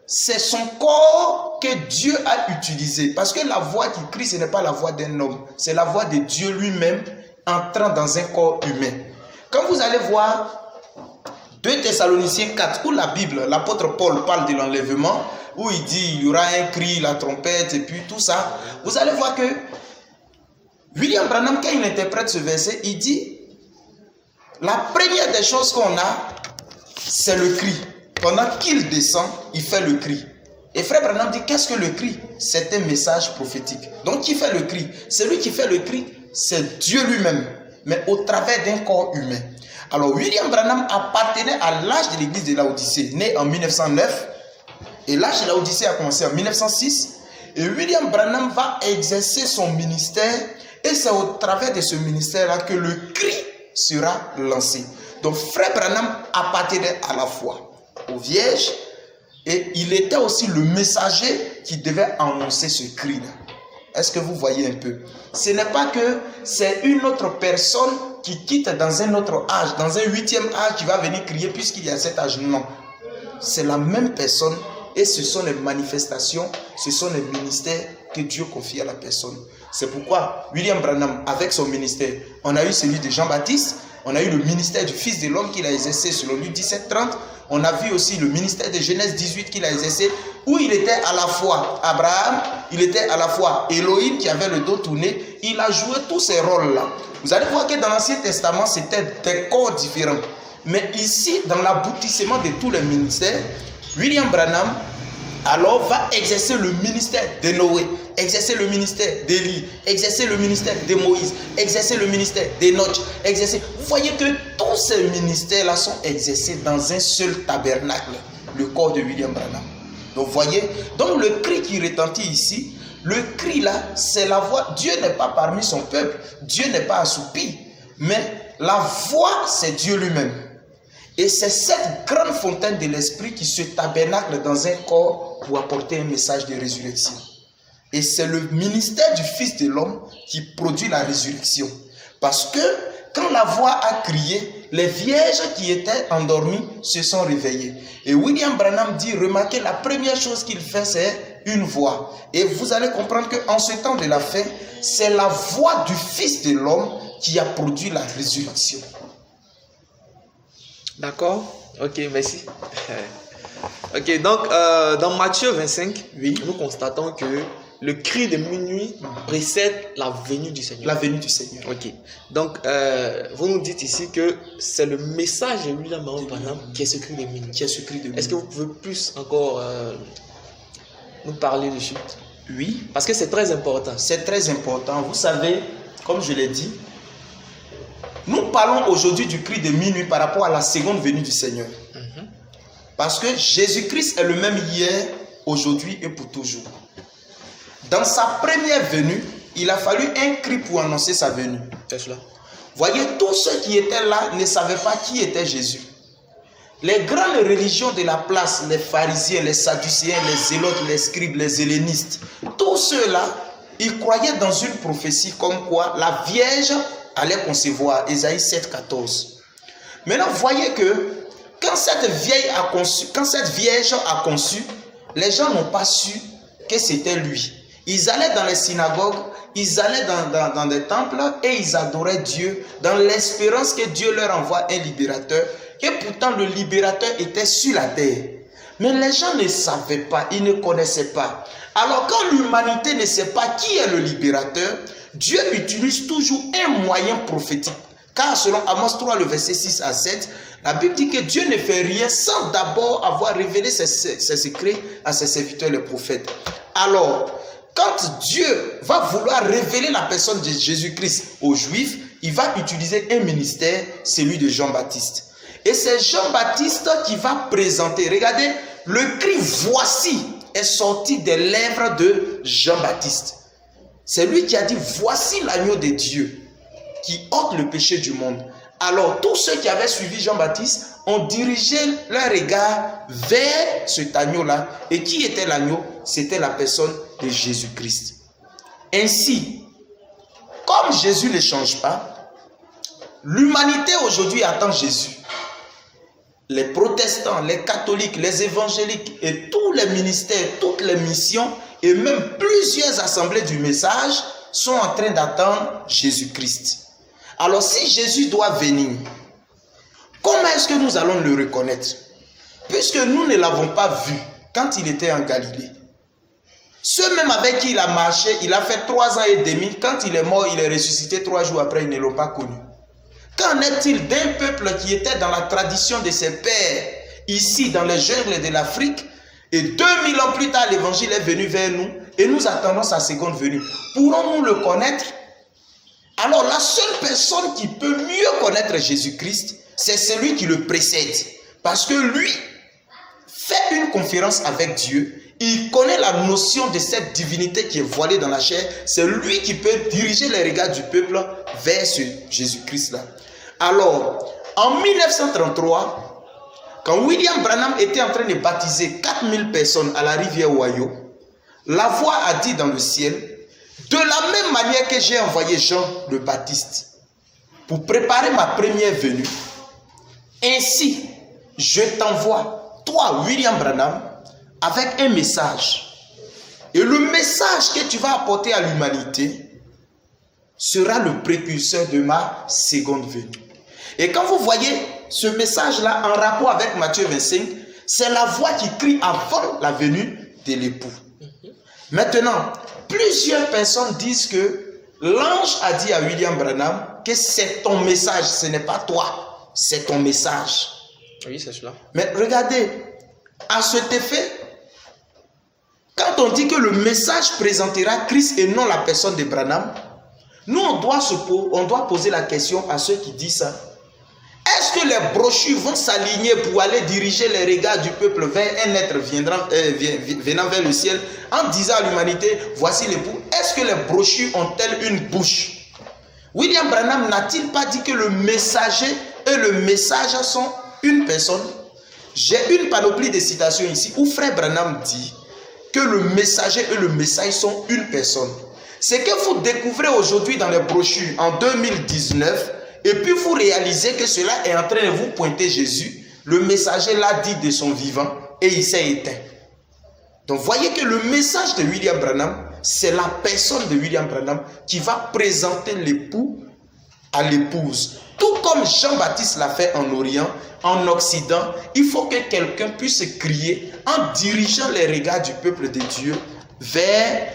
c'est son corps que Dieu a utilisé. Parce que la voix qui crie, ce n'est pas la voix d'un homme. C'est la voix de Dieu lui-même entrant dans un corps humain. Quand vous allez voir 2 Thessaloniciens 4, où la Bible, l'apôtre Paul parle de l'enlèvement, où il dit il y aura un cri, la trompette et puis tout ça, vous allez voir que William Branham, quand il interprète ce verset, il dit la première des choses qu'on a, c'est le cri. Pendant qu'il descend, il fait le cri. Et frère Branham dit qu'est-ce que le cri? C'est un message prophétique. Donc qui fait le cri? Celui qui fait le cri, c'est Dieu lui-même, mais au travers d'un corps humain. Alors William Branham appartenait à l'âge de l'église de Laodicée, né en 1909. Et l'âge de Laodicée a commencé en 1906. Et William Branham va exercer son ministère. Et c'est au travers de ce ministère-là que le cri sera lancé. Donc frère Branham appartenait à la fois aux vierges. Et il était aussi le messager qui devait annoncer ce cri-là. Est-ce que vous voyez un peu? Ce n'est pas que c'est une autre personne qui quitte dans un autre âge, dans un 8e âge, qui va venir crier puisqu'il y a cet âge. Non. C'est la même personne et ce sont les manifestations, ce sont les ministères que Dieu confie à la personne. C'est pourquoi William Branham, avec son ministère, on a eu celui de Jean-Baptiste, on a eu le ministère du Fils de l'homme qu'il a exercé selon Luc 17:30. On a vu aussi le ministère de Genèse 18 qu'il a exercé, où il était à la fois Abraham, il était à la fois Elohim qui avait le dos tourné. Il a joué tous ces rôles-là. Vous allez voir que dans l'Ancien Testament, c'était des corps différents. Mais ici, dans l'aboutissement de tous les ministères, William Branham alors va exercer le ministère de Noé, exercer le ministère d'Élie, exercer le ministère de Moïse, exercer le ministère d'Enoch, exercer. Vous voyez que tous ces ministères-là sont exercés dans un seul tabernacle, le corps de William Branham. Donc vous voyez, donc le cri qui retentit ici, le cri là, c'est la voix. Dieu n'est pas parmi son peuple, Dieu n'est pas assoupi, mais la voix, c'est Dieu lui-même. Et c'est cette grande fontaine de l'esprit qui se tabernacle dans un corps pour apporter un message de résurrection. Et c'est le ministère du Fils de l'homme qui produit la résurrection. Parce que quand la voix a crié, les vierges qui étaient endormies se sont réveillées. Et William Branham dit, remarquez, la première chose qu'il fait, c'est une voix. Et vous allez comprendre qu'en ce temps de la fin, c'est la voix du Fils de l'homme qui a produit la résurrection. D'accord? Ok, merci. Ok, donc dans Matthieu 25, oui, nous constatons que le cri de minuit précède la venue du Seigneur. La venue du Seigneur. Ok, donc vous nous dites ici que c'est le message de William Branham qui est ce cri de minuit. Qui est ce cri de minuit. Est-ce que vous pouvez plus encore nous parler dessus? Oui. Parce que c'est très important. C'est très important. Vous savez, comme je l'ai dit, nous parlons aujourd'hui du cri de minuit par rapport à la seconde venue du Seigneur. Parce que Jésus-Christ est le même hier, aujourd'hui et pour toujours. Dans sa première venue, il a fallu un cri pour annoncer sa venue. C'est cela. Voyez, tous ceux qui étaient là ne savaient pas qui était Jésus. Les grandes religions de la place, les pharisiens, les sadducéens, les zélotes, les scribes, les hellénistes, tous ceux-là, ils croyaient dans une prophétie comme quoi la Vierge allait concevoir, Ésaïe 7,14. Maintenant, voyez que quand cette vierge a conçu, les gens n'ont pas su que c'était lui. Ils allaient dans les synagogues, ils allaient dans des temples et ils adoraient Dieu dans l'espérance que Dieu leur envoie un libérateur. Et pourtant, le libérateur était sur la terre. Mais les gens ne savaient pas, ils ne connaissaient pas. Alors, quand l'humanité ne sait pas qui est le libérateur, Dieu utilise toujours un moyen prophétique. Car selon Amos 3, le verset 6 à 7, la Bible dit que Dieu ne fait rien sans d'abord avoir révélé ses secrets à ses serviteurs les prophètes. Alors, quand Dieu va vouloir révéler la personne de Jésus-Christ aux Juifs, il va utiliser un ministère, celui de Jean-Baptiste. Et c'est Jean-Baptiste qui va présenter. Regardez, le cri « Voici » est sorti des lèvres de Jean-Baptiste. C'est lui qui a dit « Voici l'agneau de Dieu qui ôte le péché du monde ». Alors, tous ceux qui avaient suivi Jean-Baptiste ont dirigé leur regard vers cet agneau-là. Et qui était l'agneau? C'était la personne de Jésus-Christ. Ainsi, comme Jésus ne change pas, l'humanité aujourd'hui attend Jésus. Les protestants, les catholiques, les évangéliques et tous les ministères, toutes les missions et même plusieurs assemblées du message sont en train d'attendre Jésus-Christ. Alors si Jésus doit venir, comment est-ce que nous allons le reconnaître? Puisque nous ne l'avons pas vu quand il était en Galilée. Ceux même avec qui il a marché, il a fait 3 ans et demi. Quand il est mort, il est ressuscité 3 jours après, ils ne l'ont pas connu. Qu'en est-il d'un peuple qui était dans la tradition de ses pères, ici dans les jungles de l'Afrique, et 2000 ans plus tard, l'évangile est venu vers nous, et nous attendons sa seconde venue. Pourrons-nous le connaître? Alors la seule personne qui peut mieux connaître Jésus-Christ, c'est celui qui le précède. Parce que lui fait une conférence avec Dieu, il connaît la notion de cette divinité qui est voilée dans la chair. C'est lui qui peut diriger les regards du peuple vers ce Jésus-Christ-là. Alors, en 1933, quand William Branham était en train de baptiser 4000 personnes à la rivière Ohio, la voix a dit dans le ciel, de la même manière que j'ai envoyé Jean le Baptiste pour préparer ma première venue, ainsi je t'envoie, toi William Branham, avec un message. Et le message que tu vas apporter à l'humanité sera le précurseur de ma seconde venue. Et quand vous voyez ce message-là en rapport avec Matthieu 25, c'est la voix qui crie avant la venue de l'époux. Maintenant, plusieurs personnes disent que l'ange a dit à William Branham que c'est ton message, ce n'est pas toi, c'est ton message. Oui, c'est cela. Mais regardez, à cet effet, quand on dit que le message présentera Christ et non la personne de Branham, nous on doit poser la question à ceux qui disent ça. Est-ce que les brochures vont s'aligner pour aller diriger les regards du peuple vers un être venant vers le ciel en disant à l'humanité, voici l'époux? Est-ce que les brochures ont-elles une bouche? William Branham n'a-t-il pas dit que le messager et le message sont une personne? J'ai une panoplie de citations ici où frère Branham dit que le messager et le message sont une personne. Ce que vous découvrez aujourd'hui dans les brochures en 2019, et puis vous réalisez que cela est en train de vous pointer Jésus, le messager l'a dit de son vivant et il s'est éteint. Donc voyez que le message de William Branham, c'est la personne de William Branham qui va présenter l'époux à l'épouse. Tout comme Jean-Baptiste l'a fait en Orient, en Occident, il faut que quelqu'un puisse crier en dirigeant les regards du peuple de Dieu vers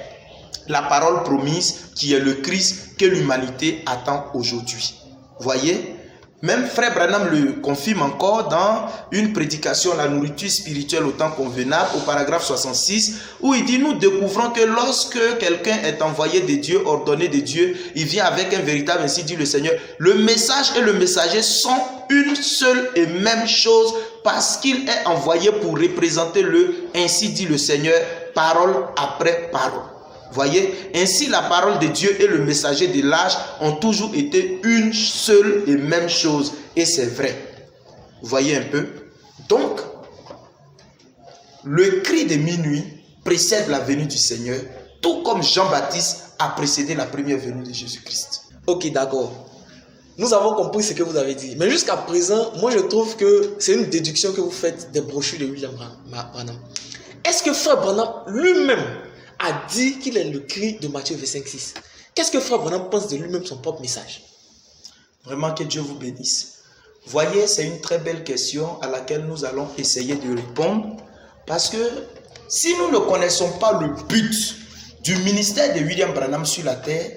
la parole promise qui est le Christ que l'humanité attend aujourd'hui. Voyez, même frère Branham le confirme encore dans une prédication, la nourriture spirituelle au temps convenable, au paragraphe 66, où il dit, nous découvrons que lorsque quelqu'un est envoyé de Dieu, ordonné de Dieu, il vient avec un véritable, ainsi dit le Seigneur. Le message et le messager sont une seule et même chose parce qu'il est envoyé pour représenter le, ainsi dit le Seigneur, parole après parole. Voyez, ainsi la parole de Dieu et le messager de l'âge ont toujours été une seule et même chose. Et c'est vrai. Vous voyez un peu? Donc, le cri de minuit précède la venue du Seigneur, tout comme Jean-Baptiste a précédé la première venue de Jésus-Christ. Ok, d'accord. Nous avons compris ce que vous avez dit. Mais jusqu'à présent, moi je trouve que c'est une déduction que vous faites des brochures de William Branham. Est-ce que frère Branham lui-même a dit qu'il est le cri de Matthieu 25:6? Qu'est-ce que frère Branham pense de lui-même, son propre message? Vraiment que Dieu vous bénisse. Voyez, c'est une très belle question à laquelle nous allons essayer de répondre. Parce que si nous ne connaissons pas le but du ministère de William Branham sur la terre,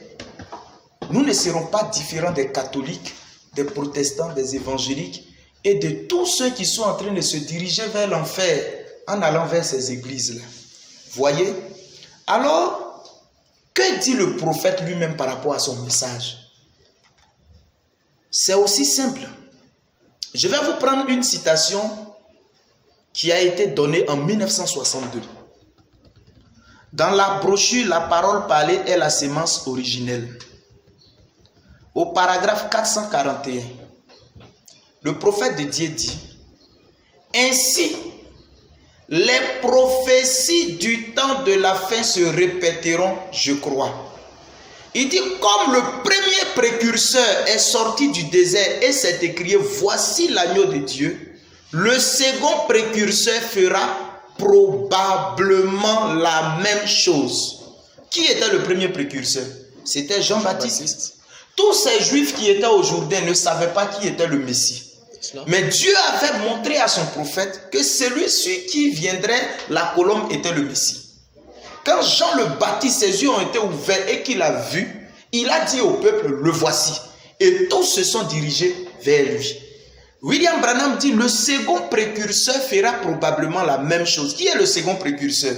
nous ne serons pas différents des catholiques, des protestants, des évangéliques et de tous ceux qui sont en train de se diriger vers l'enfer en allant vers ces églises-là. Voyez? Alors, que dit le prophète lui-même par rapport à son message? C'est aussi simple. Je vais vous prendre une citation qui a été donnée en 1962. Dans la brochure « La parole parlée est la sémence originelle ». Au paragraphe 441, le prophète de Dieu dit « Ainsi, les prophéties du temps de la fin se répéteront, je crois. » Il dit, comme le premier précurseur est sorti du désert et s'est écrié, voici l'agneau de Dieu, le second précurseur fera probablement la même chose. Qui était le premier précurseur? C'était Jean-Baptiste. Tous ces juifs qui étaient au Jourdain ne savaient pas qui était le Messie. Mais Dieu avait montré à son prophète que celui qui viendrait, la colombe, était le Messie. Quand Jean le Baptiste, ses yeux ont été ouverts et qu'il a vu, il a dit au peuple, le voici. Et tous se sont dirigés vers lui. William Branham dit, le second précurseur fera probablement la même chose. Qui est le second précurseur?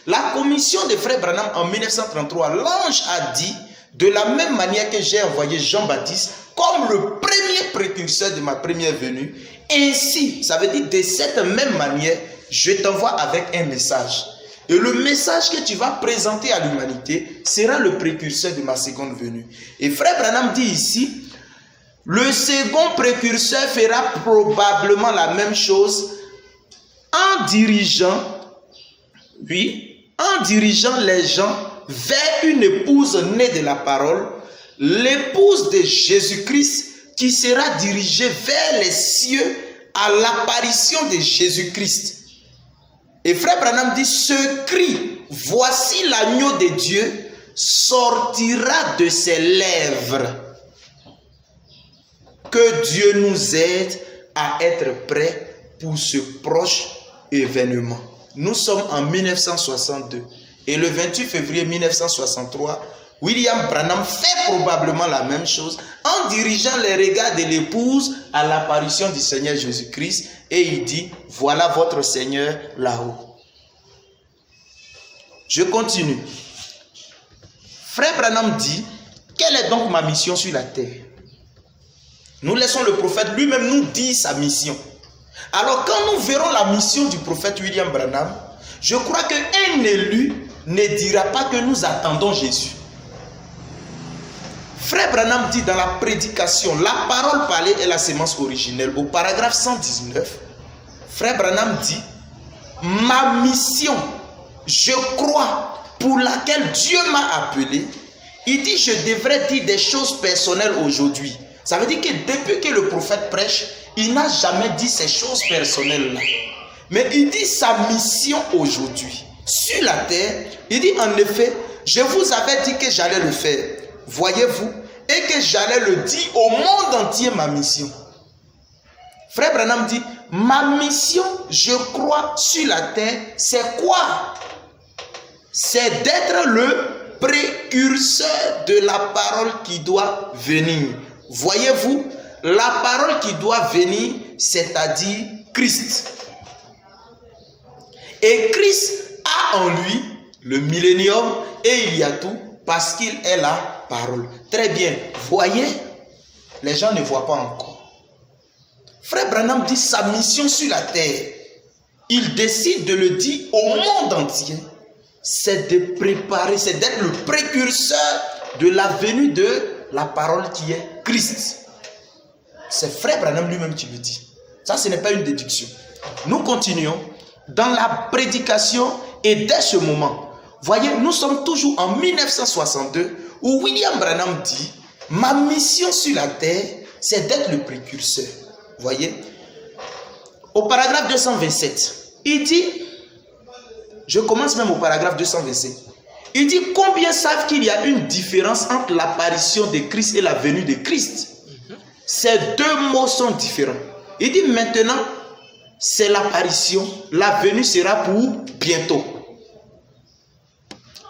La commission des frères Branham en 1933, l'ange a dit, de la même manière que j'ai envoyé Jean-Baptiste, comme le premier précurseur de ma première venue, ainsi, ça veut dire de cette même manière, je t'envoie avec un message. Et le message que tu vas présenter à l'humanité sera le précurseur de ma seconde venue. Et frère Branham dit ici, le second précurseur fera probablement la même chose en dirigeant les gens vers une épouse née de la parole, l'épouse de Jésus-Christ qui sera dirigée vers les cieux à l'apparition de Jésus-Christ. Et frère Branham dit, ce cri, voici l'agneau de Dieu, sortira de ses lèvres. Que Dieu nous aide à être prêts pour ce proche événement. Nous sommes en 1962 et le 28 février 1963, William Branham fait probablement la même chose en dirigeant les regards de l'épouse à l'apparition du Seigneur Jésus-Christ et il dit, voilà votre Seigneur là-haut. Je continue. Frère Branham dit, quelle est donc ma mission sur la terre? Nous laissons le prophète lui-même nous dire sa mission. Alors quand nous verrons la mission du prophète William Branham, je crois qu'un élu ne dira pas que nous attendons Jésus. Frère Branham dit dans la prédication, la parole parlée est la sémence originelle, au paragraphe 119, Frère Branham dit, ma mission, je crois, pour laquelle Dieu m'a appelé, il dit, je devrais dire des choses personnelles aujourd'hui. Ça veut dire que depuis que le prophète prêche, il n'a jamais dit ces choses personnelles-là. Mais il dit sa mission aujourd'hui. Sur la terre, il dit en effet, je vous avais dit que j'allais le faire. Voyez-vous, et que j'allais le dire au monde entier, ma mission. Frère Branham dit, ma mission, je crois, sur la terre, c'est quoi? C'est d'être le précurseur de la parole qui doit venir. Voyez-vous, la parole qui doit venir, c'est-à-dire Christ. Et Christ a en lui le millénium et il y a tout parce qu'il est la parole. Très bien. Voyez, les gens ne voient pas encore. Frère Branham dit sa mission sur la terre. Il décide de le dire au monde entier. C'est de préparer, c'est d'être le précurseur de la venue de la parole qui est Christ. C'est frère Branham lui-même qui le dit. Ça, ce n'est pas une déduction. Nous continuons dans la prédication et dès ce moment, voyez, nous sommes toujours en 1962 où William Branham dit, ma mission sur la terre, c'est d'être le précurseur. Voyez, au paragraphe 227, il dit, je commence même au paragraphe 227, il dit, combien savent qu'il y a une différence entre l'apparition de Christ et la venue de Christ? Ces deux mots sont différents. Il dit maintenant, c'est l'apparition, la venue sera pour bientôt.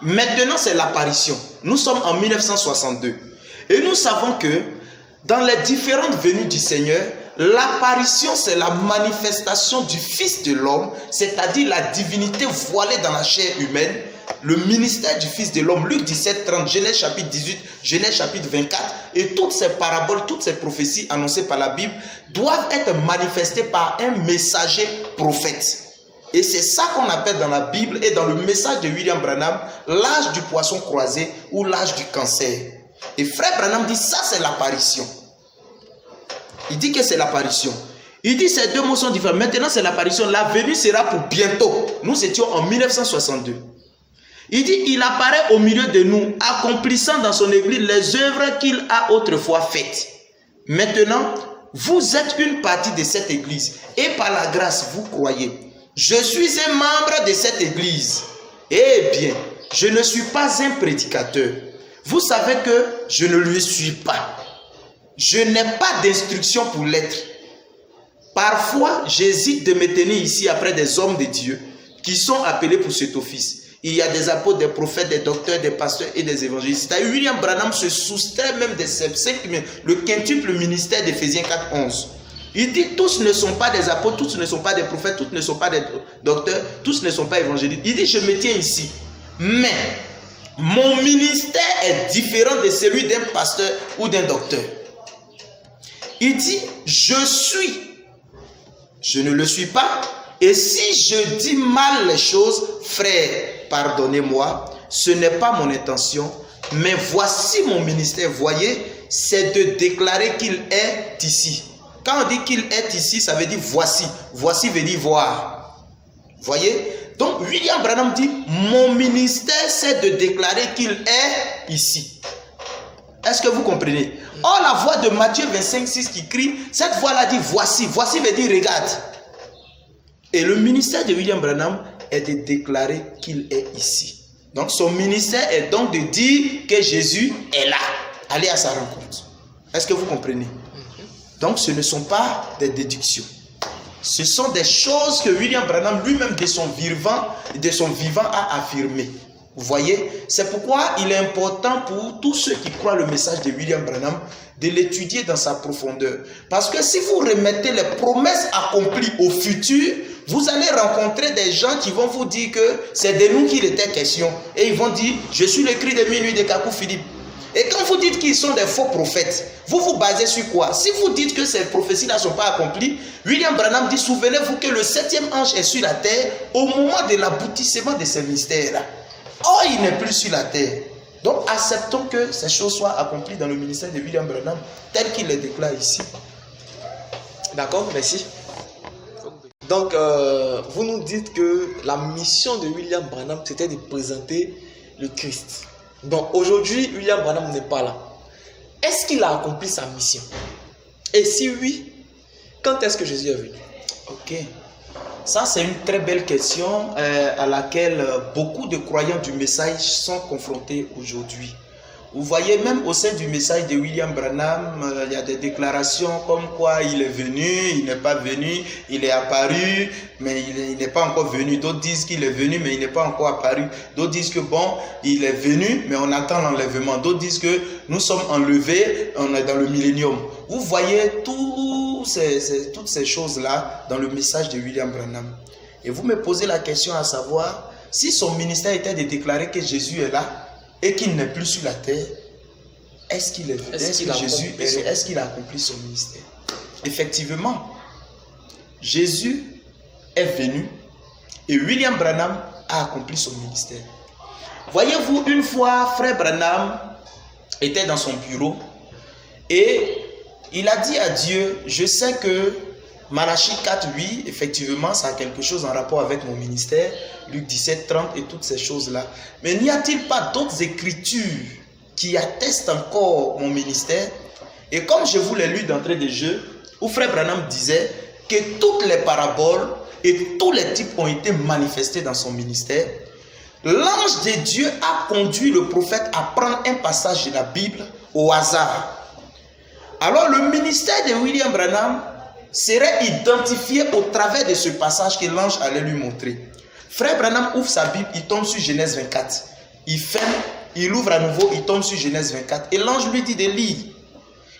Maintenant, c'est l'apparition. Nous sommes en 1962. Et nous savons que dans les différentes venues du Seigneur, l'apparition, c'est la manifestation du Fils de l'homme, c'est-à-dire la divinité voilée dans la chair humaine, le ministère du Fils de l'homme, Luc 17, 30, Genèse chapitre 18, Genèse chapitre 24, et toutes ces paraboles, toutes ces prophéties annoncées par la Bible doivent être manifestées par un messager prophète. Et c'est ça qu'on appelle dans la Bible et dans le message de William Branham, l'âge du poisson croisé ou l'âge du cancer. Et frère Branham dit, ça c'est l'apparition. Il dit que c'est l'apparition. Il dit ces deux mots sont différents. Maintenant c'est l'apparition. La venue sera pour bientôt. Nous étions en 1962. Il dit, il apparaît au milieu de nous, accomplissant dans son église les œuvres qu'il a autrefois faites. Maintenant, vous êtes une partie de cette église. Et par la grâce, vous croyez. Je suis un membre de cette église. Eh bien, je ne suis pas un prédicateur. Vous savez que je ne le suis pas. Je n'ai pas d'instruction pour l'être. Parfois, j'hésite de me tenir ici après des hommes de Dieu qui sont appelés pour cet office. Il y a des apôtres, des prophètes, des docteurs, des pasteurs et des évangélistes. William Branham se soustrait même de ces 5, le quintuple ministère d'Éphésiens 4, 11. Il dit, tous ne sont pas des apôtres, tous ne sont pas des prophètes, tous ne sont pas des docteurs, tous ne sont pas évangélistes. Il dit, je me tiens ici. Mais, mon ministère est différent de celui d'un pasteur ou d'un docteur. Il dit, je suis. Je ne le suis pas. Et si je dis mal les choses, frère, pardonnez-moi, ce n'est pas mon intention, mais voici mon ministère. Voyez, c'est de déclarer qu'il est ici. Quand on dit qu'il est ici, ça veut dire voici. Voici veut dire voir. Voyez? Donc, William Branham dit, mon ministère, c'est de déclarer qu'il est ici. Est-ce que vous comprenez? Or, la voix de Matthieu 25, 6 qui crie, cette voix-là dit voici. Voici veut dire regarde. Et le ministère de William Branham est de déclarer qu'il est ici. Donc, son ministère est donc de dire que Jésus est là. Allez à sa rencontre. Est-ce que vous comprenez? Donc, ce ne sont pas des déductions. Ce sont des choses que William Branham lui-même de son vivant a affirmées. Vous voyez? C'est pourquoi il est important pour tous ceux qui croient le message de William Branham de l'étudier dans sa profondeur. Parce que si vous remettez les promesses accomplies au futur, vous allez rencontrer des gens qui vont vous dire que c'est de nous qu'il était question. Et ils vont dire, je suis le cri de minuit de Kakou Philippe. Et quand vous dites qu'ils sont des faux prophètes, vous vous basez sur quoi? Si vous dites que ces prophéties-là ne sont pas accomplies, William Branham dit, souvenez-vous que le 7e ange est sur la terre au moment de l'aboutissement de ces mystères-là. Or, il n'est plus sur la terre. Donc, acceptons que ces choses soient accomplies dans le ministère de William Branham, tel qu'il les déclare ici. D'accord, merci. Donc, vous nous dites que la mission de William Branham, c'était de présenter le Christ. Donc, aujourd'hui, William Branham n'est pas là. Est-ce qu'il a accompli sa mission? Et si oui, quand est-ce que Jésus est venu? Ok. Ça, c'est une très belle question à laquelle beaucoup de croyants du message sont confrontés aujourd'hui. Vous voyez, même au sein du message de William Branham, il y a des déclarations comme quoi il est venu, il n'est pas venu, il est apparu, mais il n'est pas encore venu. D'autres disent qu'il est venu, mais il n'est pas encore apparu. D'autres disent que bon, il est venu, mais on attend l'enlèvement. D'autres disent que nous sommes enlevés, on est dans le millénium. Vous voyez toutes ces choses-là dans le message de William Branham. Et vous me posez la question à savoir, si son ministère était de déclarer que Jésus est là, et qu'il n'est plus sur la terre, est-ce qu'il a accompli son ministère? Effectivement, Jésus est venu et William Branham a accompli son ministère. Voyez-vous, une fois, frère Branham était dans son bureau et il a dit à Dieu, je sais que Malachie 4, 8, effectivement, ça a quelque chose en rapport avec mon ministère, Luc 17, 30 et toutes ces choses-là. Mais n'y a-t-il pas d'autres écritures qui attestent encore mon ministère? Et comme je vous l'ai lu d'entrée de jeu, où frère Branham disait que toutes les paraboles et tous les types ont été manifestés dans son ministère, l'ange de Dieu a conduit le prophète à prendre un passage de la Bible au hasard. Alors le ministère de William Branham serait identifié au travers de ce passage que l'ange allait lui montrer. Frère Branham ouvre sa Bible, il tombe sur Genèse 24. Il ferme, il ouvre à nouveau, il tombe sur Genèse 24. Et l'ange lui dit de lire.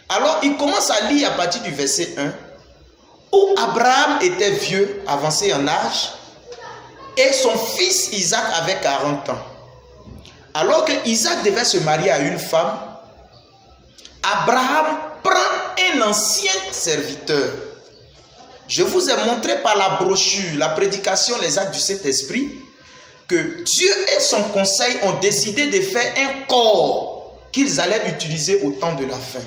Alors, il commence à lire à partir du verset 1, où Abraham était vieux, avancé en âge, et son fils Isaac avait 40 ans. Alors que Isaac devait se marier à une femme, Abraham prend un ancien serviteur. Je vous ai montré par la brochure, la prédication, les actes du Saint-Esprit, que Dieu et son conseil ont décidé de faire un corps qu'ils allaient utiliser au temps de la fin.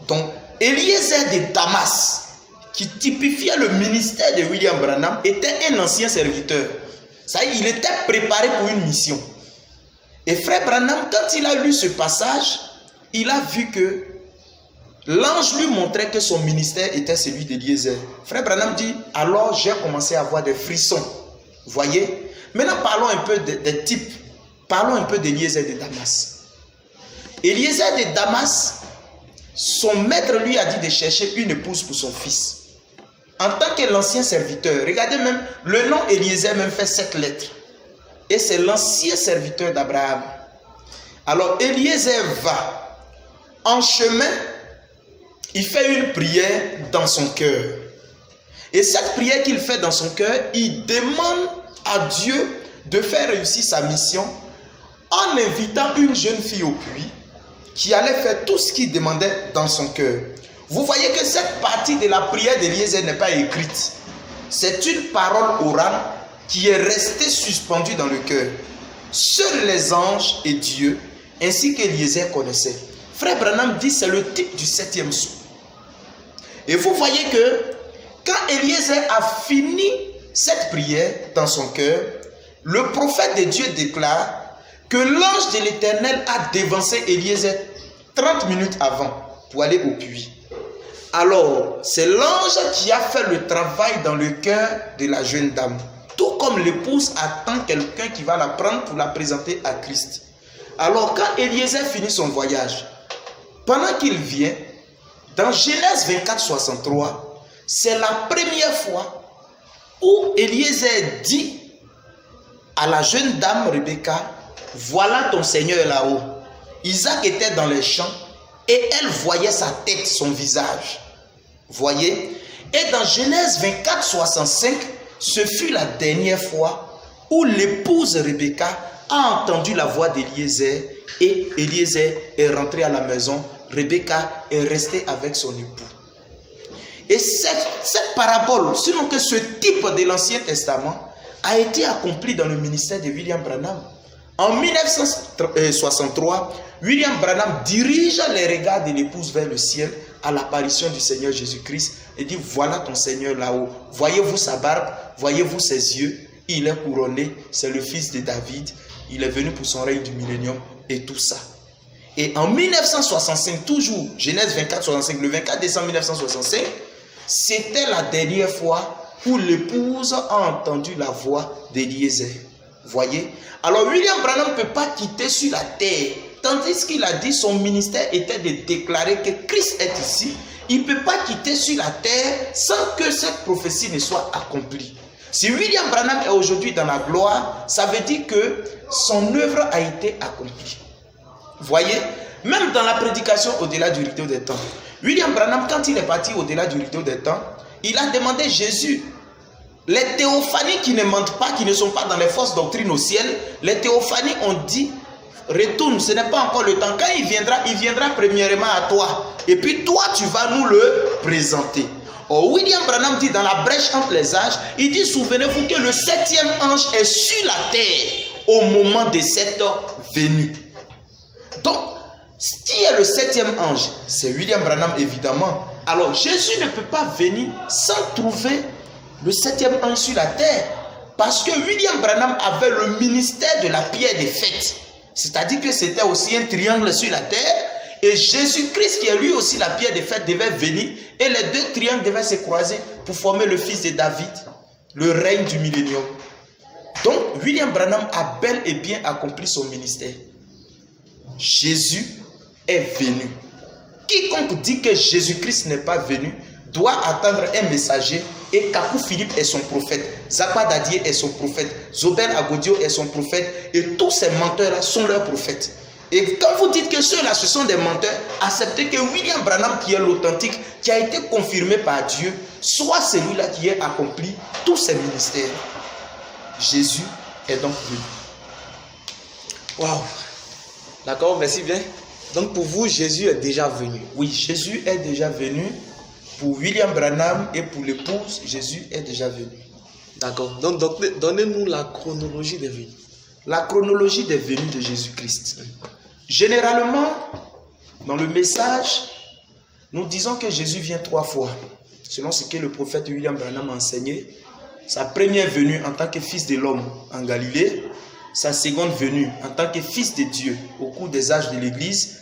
Donc, Eliezer de Damas, qui typifiait le ministère de William Branham, était un ancien serviteur. Ça y est, il était préparé pour une mission. Et frère Branham, quand il a lu ce passage, il a vu que l'ange lui montrait que son ministère était celui d'Eliezer. Frère Branham dit, alors j'ai commencé à avoir des frissons. Voyez? Maintenant, parlons un peu des types. Parlons un peu d'Eliezer de Damas. Eliezer de Damas, son maître lui a dit de chercher une épouse pour son fils. En tant que l'ancien serviteur, regardez même, le nom Eliezer même fait 7 lettres. Et c'est l'ancien serviteur d'Abraham. Alors Eliezer va en chemin, il fait une prière dans son cœur. Et cette prière qu'il fait dans son cœur, il demande à Dieu de faire réussir sa mission en invitant une jeune fille au puits qui allait faire tout ce qu'il demandait dans son cœur. Vous voyez que cette partie de la prière d'Eliezer n'est pas écrite. C'est une parole orale qui est restée suspendue dans le cœur. Seuls les anges et Dieu, ainsi qu'Eliezer connaissaient. Frère Branham dit c'est le type du 7e sceau. Et vous voyez que quand Eliezer a fini cette prière dans son cœur, le prophète de Dieu déclare que l'ange de l'Éternel a dévancé Eliezer 30 minutes avant pour aller au puits. Alors, c'est l'ange qui a fait le travail dans le cœur de la jeune dame. Tout comme l'épouse attend quelqu'un qui va la prendre pour la présenter à Christ. Alors, quand Eliezer finit son voyage, pendant qu'il vient, dans Genèse 24, 63, c'est la première fois où Eliezer dit à la jeune dame Rebecca, voilà ton Seigneur là-haut. Isaac était dans les champs et elle voyait sa tête, son visage. Voyez? Et dans Genèse 24, 65, ce fut la dernière fois où l'épouse Rebecca a entendu la voix d'Eliezer et Eliezer est rentré à la maison. Rebecca est restée avec son époux. Et cette parabole, sinon que ce type de l'Ancien Testament, a été accompli dans le ministère de William Branham. En 1963, William Branham dirige les regards de l'épouse vers le ciel à l'apparition du Seigneur Jésus-Christ et dit, voilà ton Seigneur là-haut. Voyez-vous sa barbe, voyez-vous ses yeux, il est couronné, c'est le fils de David, il est venu pour son règne du millénium et tout ça. Et en 1965, toujours, Genèse 24, 65, le 24 décembre 1965, c'était la dernière fois où l'épouse a entendu la voix d'Eliezer. Voyez? Alors William Branham ne peut pas quitter sur la terre. Tandis qu'il a dit son ministère était de déclarer que Christ est ici. Il ne peut pas quitter sur la terre sans que cette prophétie ne soit accomplie. Si William Branham est aujourd'hui dans la gloire, ça veut dire que son œuvre a été accomplie. Voyez? Même dans la prédication au-delà du rideau des temps. William Branham, quand il est parti au-delà du rideau des temps, il a demandé Jésus. Les théophanies qui ne mentent pas, qui ne sont pas dans les fausses doctrines au ciel, les théophanies ont dit, retourne, ce n'est pas encore le temps. Quand il viendra premièrement à toi. Et puis toi, tu vas nous le présenter. Or, William Branham dit dans la brèche entre les âges, il dit, souvenez-vous que le 7e ange est sur la terre au moment de cette venue. Donc, qui est le 7e ange? C'est William Branham, évidemment. Alors, Jésus ne peut pas venir sans trouver le 7e ange sur la terre. Parce que William Branham avait le ministère de la pierre des fêtes. C'est-à-dire que c'était aussi un triangle sur la terre. Et Jésus-Christ, qui est lui aussi la pierre des fêtes, devait venir. Et les deux triangles devaient se croiser pour former le fils de David, le règne du millénium. Donc, William Branham a bel et bien accompli son ministère. Jésus est venu. Quiconque dit que Jésus-Christ n'est pas venu doit attendre un messager. Et Kakou Philippe est son prophète, Zakwa Dadier est son prophète, Zobel Agodio est son prophète, et tous ces menteurs-là sont leurs prophètes. Et quand vous dites que ceux-là, ce sont des menteurs, acceptez que William Branham, qui est l'authentique, qui a été confirmé par Dieu, soit celui-là qui a accompli tous ses ministères. Jésus est donc venu. Waouh! D'accord, merci bien. Donc pour vous, Jésus est déjà venu. Oui, Jésus est déjà venu. Pour William Branham et pour l'épouse, Jésus est déjà venu. D'accord. Donc donnez-nous la chronologie des venues. La chronologie des venues de Jésus-Christ. Généralement, dans le message, nous disons que Jésus vient 3 fois, selon ce que le prophète William Branham a enseigné. Sa première venue en tant que fils de l'homme en Galilée, sa seconde venue en tant que fils de Dieu au cours des âges de l'Église,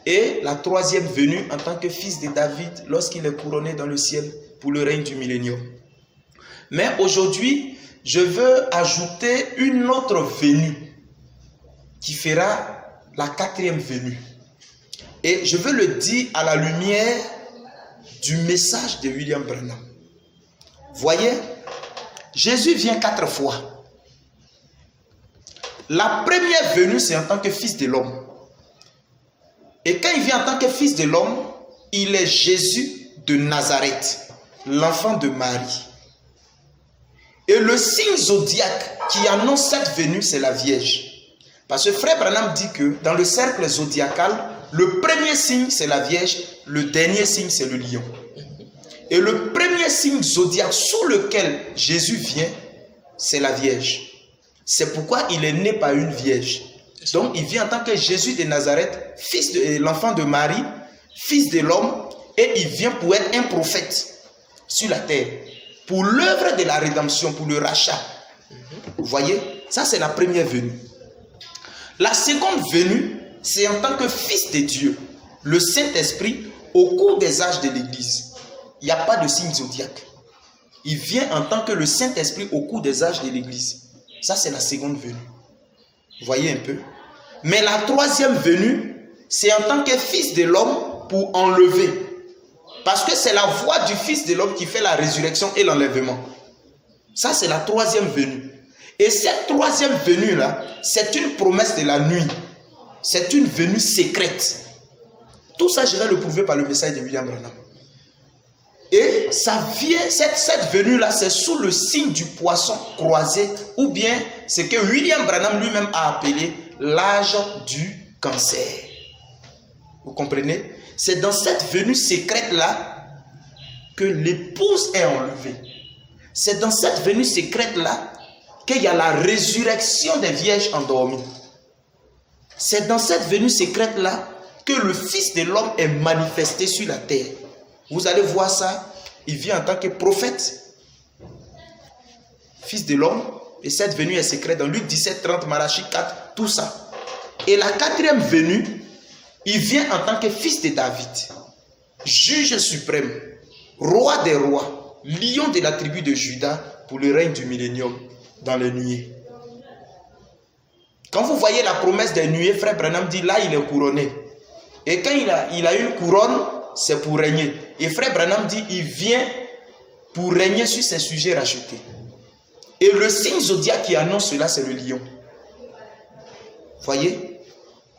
et la troisième venue en tant que fils de David lorsqu'il est couronné dans le ciel pour le règne du millénium. Mais aujourd'hui, je veux ajouter une autre venue qui fera la 4e venue. Et je veux le dire à la lumière du message de William Branham. Voyez, Jésus vient 4 fois. La première venue, c'est en tant que fils de l'homme. Et quand il vient en tant que fils de l'homme, il est Jésus de Nazareth, l'enfant de Marie. Et le signe zodiaque qui annonce cette venue, c'est la Vierge. Parce que Frère Branham dit que dans le cercle zodiacal, le premier signe, c'est la Vierge, le dernier signe, c'est le lion. Et le premier signe zodiaque sous lequel Jésus vient, c'est la Vierge. C'est pourquoi il est né par une Vierge. Donc il vient en tant que Jésus de Nazareth, fils de l'enfant de Marie, fils de l'homme, et il vient pour être un prophète sur la terre, pour l'œuvre de la rédemption, pour le rachat. Vous voyez, ça c'est la première venue. La seconde venue, c'est en tant que fils de Dieu, le Saint-Esprit, au cours des âges de l'Église. Il n'y a pas de signe zodiaque. Il vient en tant que le Saint-Esprit au cours des âges de l'Église. Ça c'est la seconde venue. Vous voyez un peu. Mais la troisième venue, c'est en tant que fils de l'homme pour enlever. Parce que c'est la voix du fils de l'homme qui fait la résurrection et l'enlèvement. Ça, c'est la troisième venue. Et cette troisième venue-là, c'est une promesse de la nuit. C'est une venue secrète. Tout ça, je vais le prouver par le message de William Branham. Et ça vient, cette venue-là, c'est sous le signe du poisson croisé, ou bien ce que William Branham lui-même a appelé l'âge du cancer. Vous comprenez? C'est dans cette venue secrète-là que l'épouse est enlevée. C'est dans cette venue secrète-là qu'il y a la résurrection des vierges endormies. C'est dans cette venue secrète-là que le Fils de l'homme est manifesté sur la terre. Vous allez voir ça, il vient en tant que prophète, Fils de l'homme, et cette venue est secrète dans Luc 17, 30, Malachie 4, tout ça. Et la quatrième venue, il vient en tant que fils de David, juge suprême, roi des rois, lion de la tribu de Juda pour le règne du millénium dans les nuées. Quand vous voyez la promesse des nuées, Frère Branham dit là il est couronné. Et quand il a une couronne, c'est pour régner. Et Frère Branham dit il vient pour régner sur ses sujets rachetés. Et le signe zodiaque qui annonce cela, c'est le lion.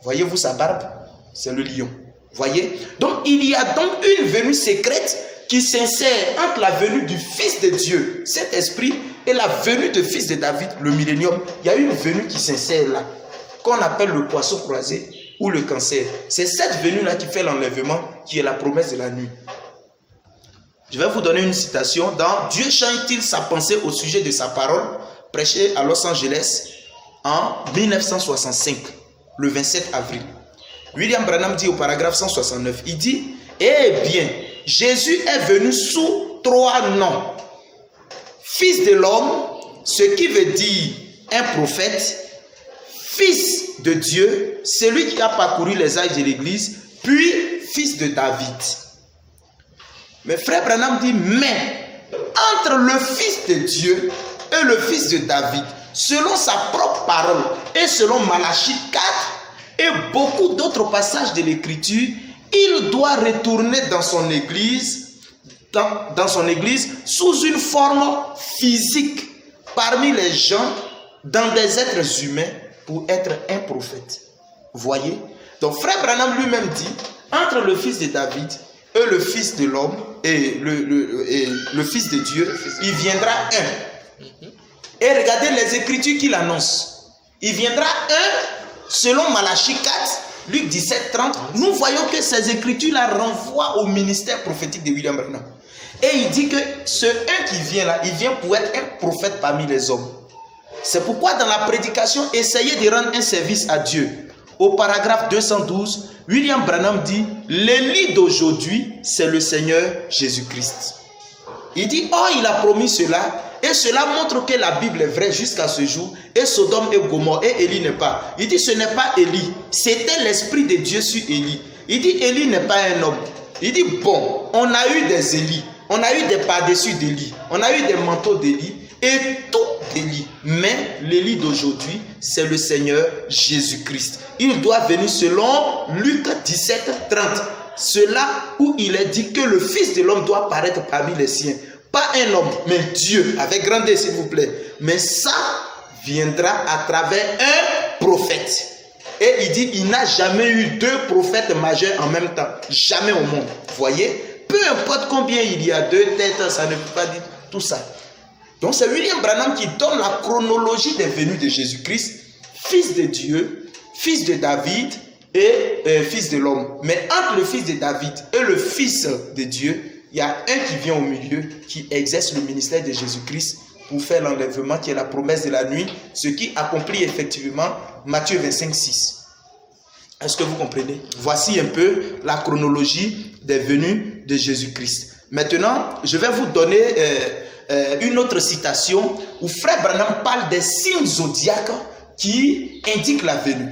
Voyez-vous sa barbe? C'est le lion. Voyez? Donc il y a donc une venue secrète qui s'insère entre la venue du Fils de Dieu, cet esprit, et la venue du Fils de David, le millénium. Il y a une venue qui s'insère là, qu'on appelle le poisson croisé ou le cancer. C'est cette venue-là qui fait l'enlèvement, qui est la promesse de la nuit. Je vais vous donner une citation dans Dieu change-t-il sa pensée au sujet de sa parole, prêchée à Los Angeles en 1965, le 27 avril. William Branham dit au paragraphe 169, il dit, eh bien, Jésus est venu sous 3 noms. Fils de l'homme, ce qui veut dire un prophète, fils de Dieu, celui qui a parcouru les âges de l'Église, puis fils de David. Mais Frère Branham dit, mais entre le fils de Dieu et le fils de David, selon sa propre parole et selon Malachie 4 et beaucoup d'autres passages de l'Écriture, il doit retourner dans son église, sous une forme physique parmi les gens, dans des êtres humains, pour être un prophète. Voyez, Donc frère Branham lui-même dit, entre le fils de David et le fils de l'homme, et le fils de Dieu, il viendra un. Et regardez les écritures qu'il annonce. Il viendra un, selon Malachie 4, Luc 17, 30. Nous voyons que ces écritures-là renvoient au ministère prophétique de William Branham. Et il dit que ce un qui vient là, il vient pour être un prophète parmi les hommes. C'est pourquoi dans la prédication, essayez de rendre un service à Dieu. Au paragraphe 212, William Branham dit, l'Élie d'aujourd'hui, c'est le Seigneur Jésus-Christ. Il dit, oh, il a promis cela, et cela montre que la Bible est vraie jusqu'à ce jour, et Sodome et Gomorrhe, et Élie n'est pas. Il dit, ce n'est pas Élie, c'était l'Esprit de Dieu sur Élie. Il dit, Élie n'est pas un homme. Il dit, bon, on a eu des Élie, on a eu des par-dessus d'Élie, on a eu des manteaux d'Élie, et tout d'Élie. Mais l'Élie d'aujourd'hui, c'est le Seigneur Jésus-Christ. Il doit venir selon Luc 17, 30. Cela où il est dit que le Fils de l'homme doit paraître parmi les siens. Pas un homme, mais Dieu, avec grandeur s'il vous plaît. Mais ça viendra à travers un prophète. Et il dit, il n'a jamais eu deux prophètes majeurs en même temps. Jamais au monde. Voyez, peu importe combien il y a deux têtes, ça ne peut pas dire tout ça. Donc c'est William Branham qui donne la chronologie des venues de Jésus-Christ, fils de Dieu, fils de David et fils de l'homme. Mais entre le fils de David et le fils de Dieu, il y a un qui vient au milieu, qui exerce le ministère de Jésus-Christ pour faire l'enlèvement qui est la promesse de la nuit, ce qui accomplit effectivement Matthieu 25, 6. Est-ce que vous comprenez? Voici un peu la chronologie des venues de Jésus-Christ. Maintenant, je vais vous donner une autre citation où frère Branham parle des signes zodiaques qui indiquent la venue.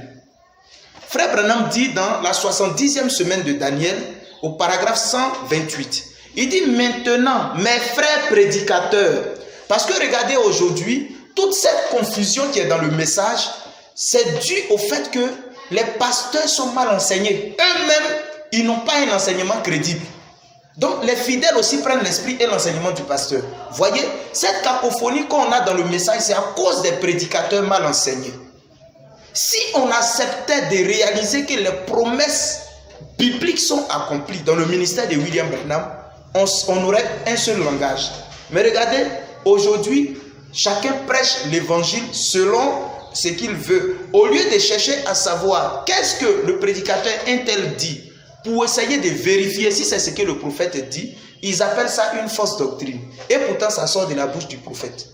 Frère Branham dit dans la 70e semaine de Daniel, au paragraphe 128, il dit maintenant, mes frères prédicateurs, parce que regardez aujourd'hui, toute cette confusion qui est dans le message, c'est dû au fait que les pasteurs sont mal enseignés. Eux-mêmes, ils n'ont pas un enseignement crédible. Donc les fidèles aussi prennent l'esprit et l'enseignement du pasteur. Voyez, cette cacophonie qu'on a dans le message, c'est à cause des prédicateurs mal enseignés. Si on acceptait de réaliser que les promesses bibliques sont accomplies dans le ministère de William Branham, on aurait un seul langage. Mais regardez, aujourd'hui, chacun prêche l'évangile selon ce qu'il veut. Au lieu de chercher à savoir qu'est-ce que le prédicateur un tel dit, pour essayer de vérifier si c'est ce que le prophète dit, ils appellent ça une fausse doctrine. Et pourtant, ça sort de la bouche du prophète.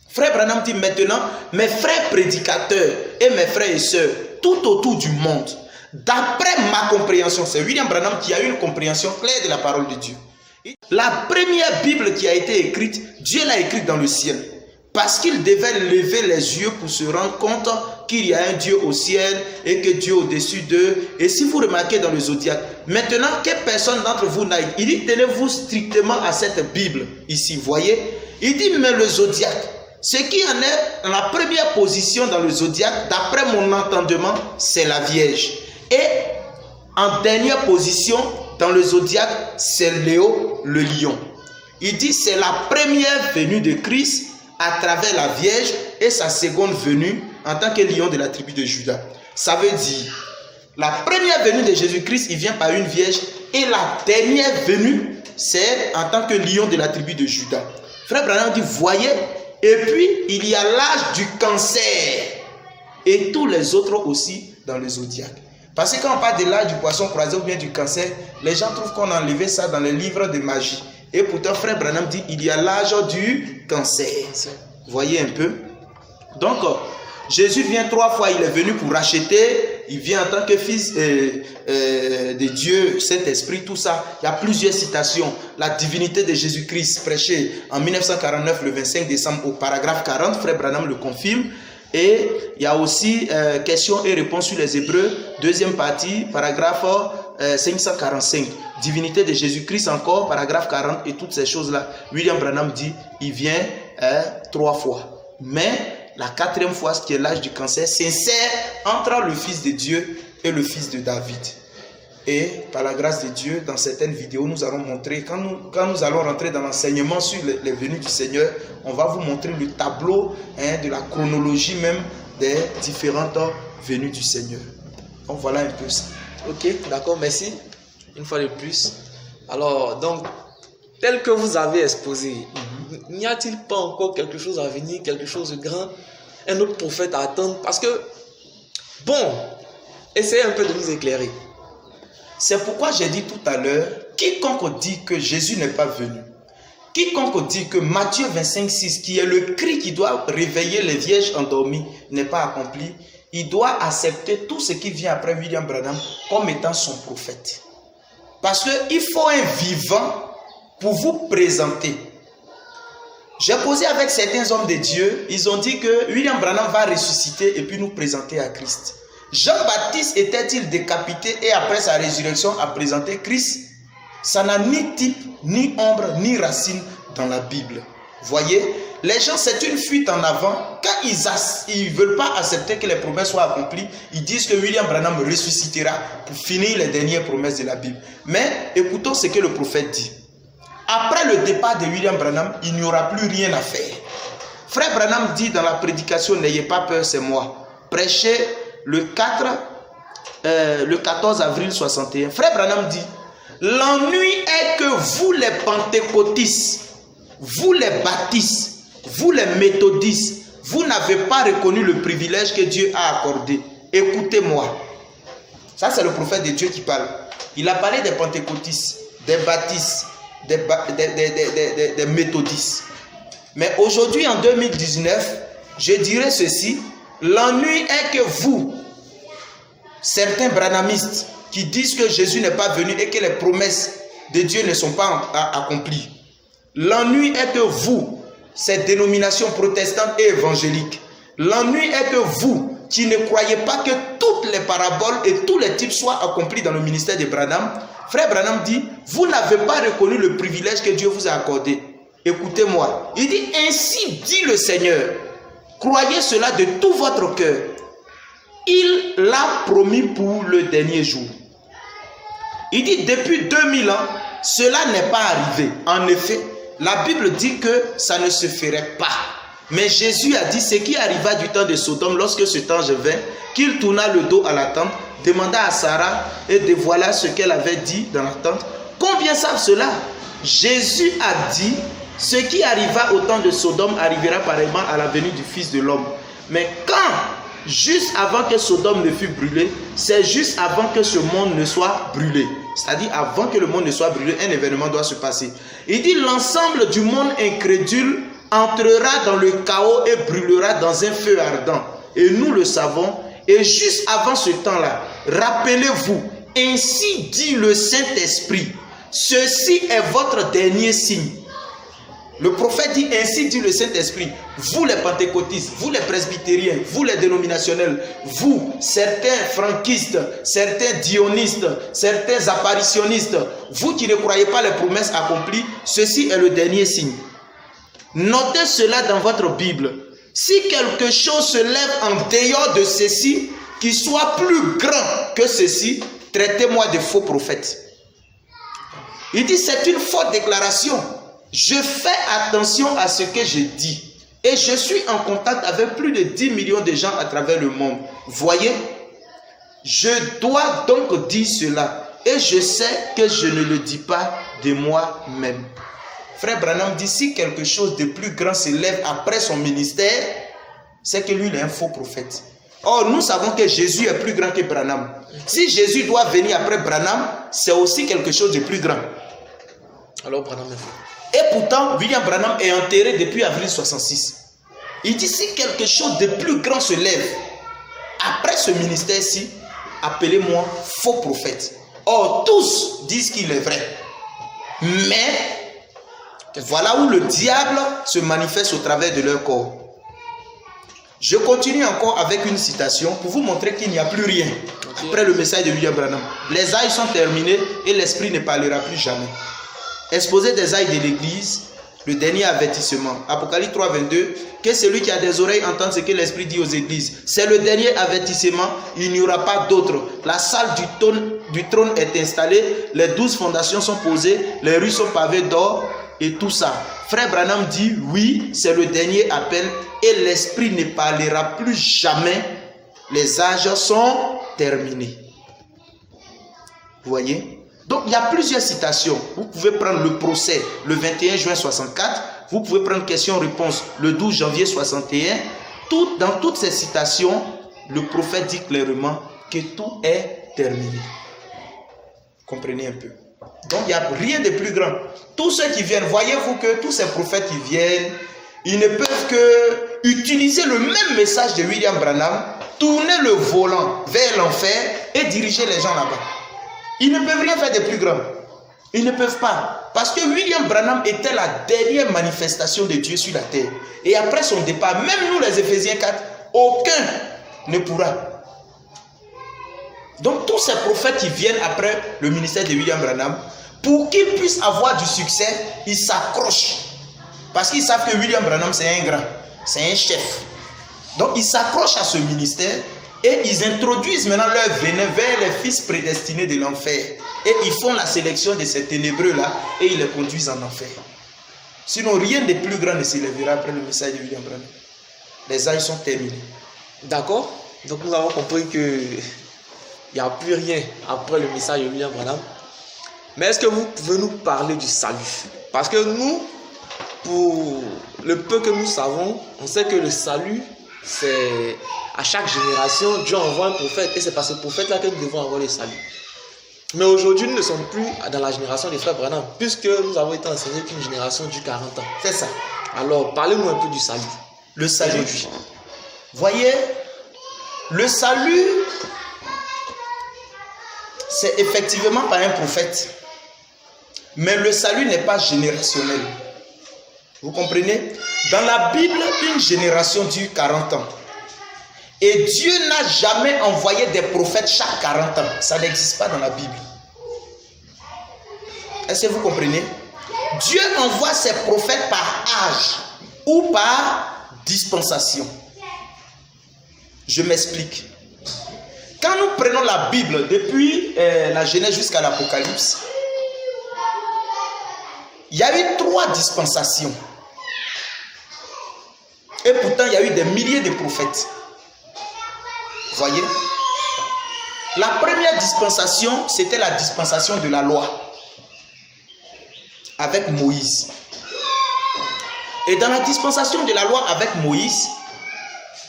Frère Branham dit maintenant, mes frères prédicateurs et mes frères et sœurs, tout autour du monde, d'après ma compréhension, c'est William Branham qui a eu une compréhension claire de la parole de Dieu. La première Bible qui a été écrite, Dieu l'a écrite dans le ciel. Parce qu'il devait lever les yeux pour se rendre compte qu'il y a un Dieu au ciel et que Dieu au-dessus d'eux. Et si vous remarquez dans le zodiaque, maintenant que personne d'entre vous n'aille, il dit tenez-vous strictement à cette Bible ici, voyez. Il dit mais le zodiaque, ce qui en est la première position dans le zodiaque, d'après mon entendement, c'est la Vierge. Et en dernière position dans le zodiaque, c'est Léo, le lion. Il dit c'est la première venue de Christ à travers la Vierge et sa seconde venue en tant que lion de la tribu de Juda. Ça veut dire, la première venue de Jésus-Christ, il vient par une Vierge et la dernière venue, c'est en tant que lion de la tribu de Juda. Frère Branham dit, voyez, et puis il y a l'âge du cancer et tous les autres aussi dans le zodiaque. Parce que quand on parle de l'âge du poisson croisé ou bien du cancer, les gens trouvent qu'on a enlevé ça dans les livres de magie. Et pourtant, frère Branham dit, il y a l'âge du cancer. Voyez un peu. Donc, Jésus vient 3 fois, il est venu pour racheter, il vient en tant que fils de Dieu, Saint-Esprit, tout ça. Il y a plusieurs citations. La divinité de Jésus-Christ prêchée en 1949, le 25 décembre, au paragraphe 40, frère Branham le confirme. Et il y a aussi questions et réponses sur les Hébreux, deuxième partie, paragraphe 545. Divinité de Jésus-Christ encore, paragraphe 40, et toutes ces choses-là. William Branham dit, il vient 3 fois. Mais la 4e fois, ce qui est l'âge du cancer, s'insère entre le Fils de Dieu et le Fils de David. Et par la grâce de Dieu, dans certaines vidéos, nous allons montrer, quand nous allons rentrer dans l'enseignement sur les venues du Seigneur, on va vous montrer le tableau de la chronologie même des différentes venues du Seigneur. Donc voilà un peu ça. Ok, d'accord, merci. Une fois de plus. Alors, donc, tel que vous avez exposé, n'y a-t-il pas encore quelque chose à venir, quelque chose de grand, un autre prophète à attendre? Parce que, bon, essayez un peu de nous éclairer. C'est pourquoi j'ai dit tout à l'heure, quiconque dit que Jésus n'est pas venu, quiconque dit que Matthieu 25,6, qui est le cri qui doit réveiller les vierges endormies, n'est pas accompli, il doit accepter tout ce qui vient après William Branham comme étant son prophète. Parce qu'il faut un vivant pour vous présenter. J'ai posé avec certains hommes de Dieu, ils ont dit que William Branham va ressusciter et puis nous présenter à Christ. Jean-Baptiste était-il décapité et après sa résurrection a présenté Christ? Ça n'a ni type, ni ombre, ni racine dans la Bible. Voyez, les gens, c'est une fuite en avant. Quand ils ne veulent pas accepter que les promesses soient accomplies, ils disent que William Branham ressuscitera pour finir les dernières promesses de la Bible. Mais écoutons ce que le prophète dit. Après le départ de William Branham, il n'y aura plus rien à faire. Frère Branham dit dans la prédication, n'ayez pas peur, c'est moi. Prêchez le 14 avril 61. Frère Branham dit, l'ennui est que vous les pentecôtistes, vous les baptistes, vous les méthodistes, vous n'avez pas reconnu le privilège que Dieu a accordé. Écoutez-moi. Ça, c'est le prophète de Dieu qui parle. Il a parlé des pentecôtistes, des baptistes, des méthodistes. Mais aujourd'hui, en 2019, je dirais ceci. L'ennui est que vous, certains branhamistes, qui disent que Jésus n'est pas venu et que les promesses de Dieu ne sont pas accomplies. L'ennui est que vous, ces dénominations protestantes et évangéliques, l'ennui est que vous, qui ne croyez pas que toutes les paraboles et tous les types soient accomplis dans le ministère de Branham, frère Branham dit, vous n'avez pas reconnu le privilège que Dieu vous a accordé. Écoutez-moi. Il dit, ainsi dit le Seigneur, croyez cela de tout votre cœur. Il l'a promis pour le dernier jour. Il dit, depuis 2000 ans, cela n'est pas arrivé. En effet, la Bible dit que ça ne se ferait pas. Mais Jésus a dit, ce qui arriva du temps de Sodome, lorsque ce temps vint, qu'il tourna le dos à la tente, demanda à Sarah et dévoila ce qu'elle avait dit dans la tente. Combien savent cela? Jésus a dit, ce qui arriva au temps de Sodome arrivera pareillement à la venue du Fils de l'homme. Mais quand, juste avant que Sodome ne fût brûlé, c'est juste avant que ce monde ne soit brûlé. C'est-à-dire avant que le monde ne soit brûlé, un événement doit se passer. Il dit, l'ensemble du monde incrédule entrera dans le chaos et brûlera dans un feu ardent. Et nous le savons. Et juste avant ce temps-là, rappelez-vous, ainsi dit le Saint-Esprit, ceci est votre dernier signe. Le prophète dit, ainsi dit le Saint-Esprit, vous les pentecôtistes, vous les presbytériens, vous les dénominationnels, vous, certains franquistes, certains dionistes, certains apparitionnistes, vous qui ne croyez pas les promesses accomplies, ceci est le dernier signe. Notez cela dans votre Bible. Si quelque chose se lève en dehors de ceci, qui soit plus grand que ceci, traitez-moi de faux prophètes. Il dit, c'est une forte déclaration. Je fais attention à ce que je dis. Et je suis en contact avec plus de 10 millions de gens à travers le monde. Voyez, je dois donc dire cela. Et je sais que je ne le dis pas de moi-même. Frère Branham dit, si quelque chose de plus grand se lève après son ministère, c'est que lui, il est un faux prophète. Or, nous savons que Jésus est plus grand que Branham. Si Jésus doit venir après Branham, c'est aussi quelque chose de plus grand. Alors Branham est faux. Et pourtant, William Branham est enterré depuis avril 66. Il dit, si quelque chose de plus grand se lève après ce ministère-ci, appelez-moi faux prophète. Or, tous disent qu'il est vrai. Mais, voilà où le diable se manifeste au travers de leur corps. Je continue encore avec une citation pour vous montrer qu'il n'y a plus rien après le message de William Branham. Les ailes sont terminées et l'esprit ne parlera plus jamais. Exposé des ailes de l'église, le dernier avertissement. Apocalypse 3, 22. Que celui qui a des oreilles entende ce que l'esprit dit aux églises. C'est le dernier avertissement. Il n'y aura pas d'autre. La salle du trône est installée. Les 12 fondations sont posées. Les rues sont pavées d'or et tout ça. Frère Branham dit oui, c'est le dernier appel et l'esprit ne parlera plus jamais. Les âges sont terminé. Vous voyez? Donc, il y a plusieurs citations. Vous pouvez prendre le procès le 21 juin 64. Vous pouvez prendre question-réponse le 12 janvier 61. Dans toutes ces citations, le prophète dit clairement que tout est terminé. Comprenez un peu. Donc, il n'y a rien de plus grand. Tous ceux qui viennent, voyez-vous que tous ces prophètes qui viennent, ils ne peuvent que utiliser le même message de William Branham, tourner le volant vers l'enfer et diriger les gens là-bas. Ils ne peuvent rien faire de plus grand. Ils ne peuvent pas. Parce que William Branham était la dernière manifestation de Dieu sur la terre. Et après son départ, même nous les Éphésiens 4, aucun ne pourra. Donc tous ces prophètes qui viennent après le ministère de William Branham, pour qu'ils puissent avoir du succès, ils s'accrochent. Parce qu'ils savent que William Branham c'est un grand, c'est un chef. Donc ils s'accrochent à ce ministère et ils introduisent maintenant leur venin vers les fils prédestinés de l'enfer. Et ils font la sélection de ces ténébreux-là et ils les conduisent en enfer. Sinon rien de plus grand ne s'élèvera après le message de William Branham. Les âges sont terminés. D'accord? Donc nous avons compris que il n'y a plus rien après le message de William Branham. Mais est-ce que vous pouvez nous parler du salut? Parce que nous, pour le peu que nous savons, on sait que le salut, c'est à chaque génération, Dieu envoie un prophète. Et c'est par ce prophète-là que nous devons avoir le salut. Mais aujourd'hui, nous ne sommes plus dans la génération des frères Branham, puisque nous avons été enseignés qu'une génération dure 40 ans. C'est ça. Alors, parlez-nous un peu du salut. Le salut. Voyez, le salut, c'est effectivement par un prophète. Mais le salut n'est pas générationnel. Vous comprenez? Dans la Bible, une génération dure 40 ans. Et Dieu n'a jamais envoyé des prophètes chaque 40 ans. Ça n'existe pas dans la Bible. Est-ce que vous comprenez? Dieu envoie ses prophètes par âge ou par dispensation. Je m'explique. Quand nous prenons la Bible depuis la Genèse jusqu'à l'Apocalypse, il y a eu 3 dispensations. Et pourtant, il y a eu des milliers de prophètes. Voyez? La première dispensation, c'était la dispensation de la loi. Avec Moïse. Et dans la dispensation de la loi avec Moïse,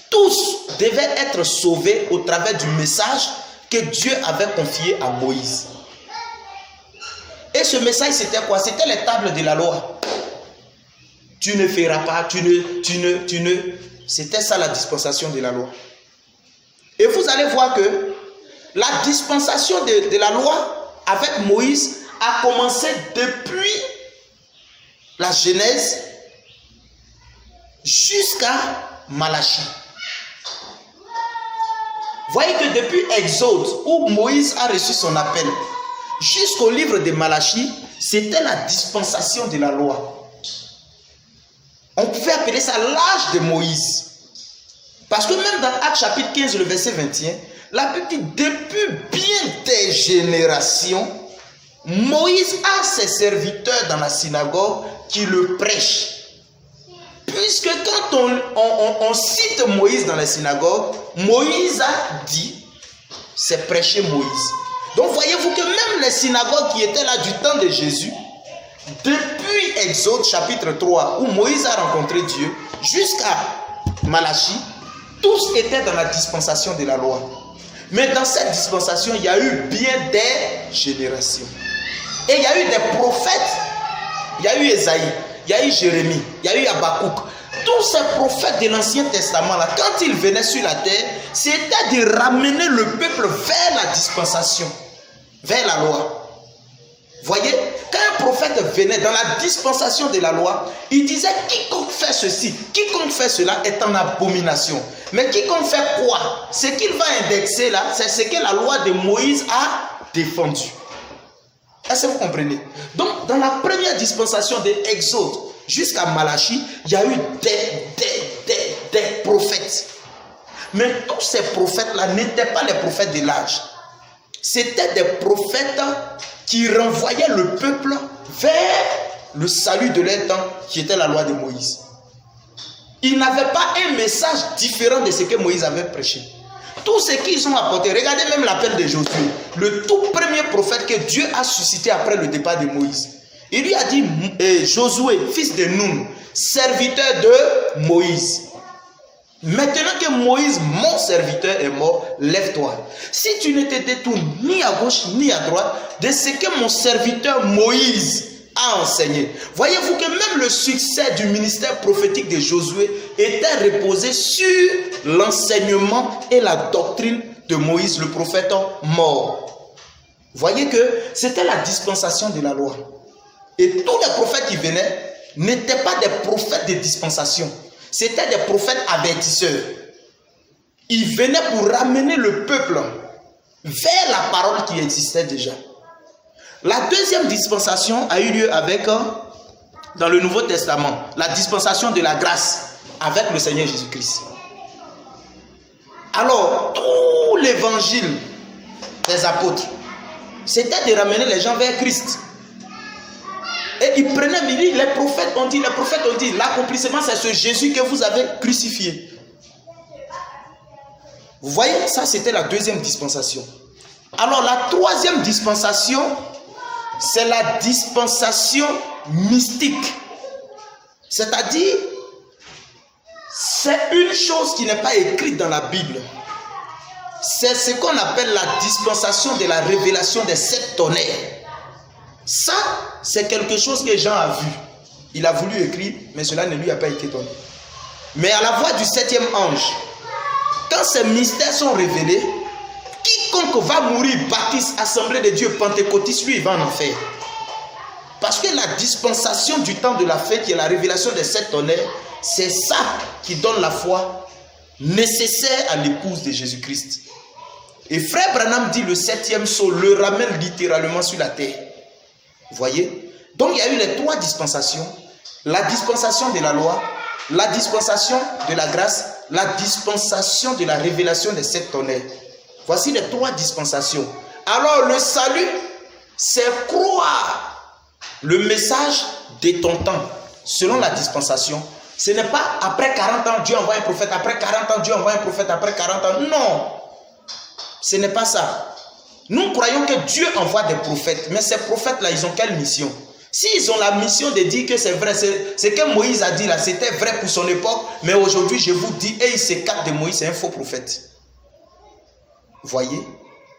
tous devaient être sauvés au travers du message que Dieu avait confié à Moïse. Et ce message, c'était quoi? C'était les tables de la loi. Tu ne feras pas, tu ne. C'était ça la dispensation de la loi. Et vous allez voir que la dispensation de la loi avec Moïse a commencé depuis la Genèse jusqu'à Malachie. Voyez que depuis Exode, où Moïse a reçu son appel, jusqu'au livre de Malachie, c'était la dispensation de la loi. On pouvait appeler ça l'âge de Moïse. Parce que même dans Actes chapitre 15, le verset 21, la Bible dit, depuis bien des générations, Moïse a ses serviteurs dans la synagogue qui le prêchent. Puisque quand on cite Moïse dans la synagogue, Moïse a dit, c'est prêcher Moïse. Donc voyez-vous que même les synagogues qui étaient là du temps de Jésus, depuis Exode chapitre 3, où Moïse a rencontré Dieu, jusqu'à Malachie, tous étaient dans la dispensation de la loi. Mais dans cette dispensation, il y a eu bien des générations. Et il y a eu des prophètes. Il y a eu Ésaïe, il y a eu Jérémie, il y a eu Habakkuk. Tous ces prophètes de l'Ancien Testament, là, quand ils venaient sur la terre, c'était de ramener le peuple vers la dispensation, vers la loi. Voyez, quand un prophète venait dans la dispensation de la loi, il disait, quiconque fait ceci, quiconque fait cela est en abomination. Mais quiconque fait quoi? Ce qu'il va indexer là, c'est ce que la loi de Moïse a défendu. Est-ce que vous comprenez? Donc, dans la première dispensation de Exode jusqu'à Malachie, il y a eu des prophètes. Mais tous ces prophètes-là n'étaient pas les prophètes de l'âge. C'était des prophètes qui renvoyaient le peuple vers le salut de leur temps, qui était la loi de Moïse. Ils n'avaient pas un message différent de ce que Moïse avait prêché. Tout ce qu'ils ont apporté, regardez même l'appel de Josué, le tout premier prophète que Dieu a suscité après le départ de Moïse. Il lui a dit, Josué, fils de Nun, serviteur de Moïse. Maintenant que Moïse, mon serviteur, est mort, lève-toi. Si tu ne te détournes ni à gauche ni à droite de ce que mon serviteur Moïse a enseigné. Voyez-vous que même le succès du ministère prophétique de Josué était reposé sur l'enseignement et la doctrine de Moïse, le prophète mort. Voyez que c'était la dispensation de la loi. Et tous les prophètes qui venaient n'étaient pas des prophètes de dispensation. C'était des prophètes avertisseurs. Ils venaient pour ramener le peuple vers la parole qui existait déjà. La deuxième dispensation a eu lieu avec, dans le Nouveau Testament, la dispensation de la grâce avec le Seigneur Jésus-Christ. Alors, tout l'évangile des apôtres, c'était de ramener les gens vers Christ. Et ils prenaient, ils disent, les prophètes ont dit, l'accomplissement c'est ce Jésus que vous avez crucifié. Vous voyez, ça c'était la deuxième dispensation. Alors la troisième dispensation, c'est la dispensation mystique. C'est-à-dire, c'est une chose qui n'est pas écrite dans la Bible. C'est ce qu'on appelle la dispensation de la révélation des 7 tonnerres. Ça, c'est quelque chose que Jean a vu. Il a voulu écrire, mais cela ne lui a pas été donné. Mais à la voix du 7e ange, quand ces mystères sont révélés, quiconque va mourir, baptiste, assemblée de Dieu, pentecôtiste, lui, il va en enfer. Parce que la dispensation du temps de la fête, qui est la révélation des 7 tonnerres, c'est ça qui donne la foi nécessaire à l'épouse de Jésus-Christ. Et frère Branham dit le 7e sceau le ramène littéralement sur la terre. Vous voyez? Donc il y a eu les 3 dispensations. La dispensation de la loi, la dispensation de la grâce, la dispensation de la révélation des 7 tonnerres. Voici les 3 dispensations. Alors le salut, c'est croire le message de ton temps, selon la dispensation. Ce n'est pas après 40 ans, Dieu envoie un prophète, après 40 ans, Dieu envoie un prophète, après 40 ans. Non, ce n'est pas ça. Nous croyons que Dieu envoie des prophètes, mais ces prophètes-là, ils ont quelle mission? S'ils ont la mission de dire que c'est vrai, ce que Moïse a dit là, c'était vrai pour son époque, mais aujourd'hui, je vous dis, et il s'écarte de Moïse, c'est un faux prophète. Voyez?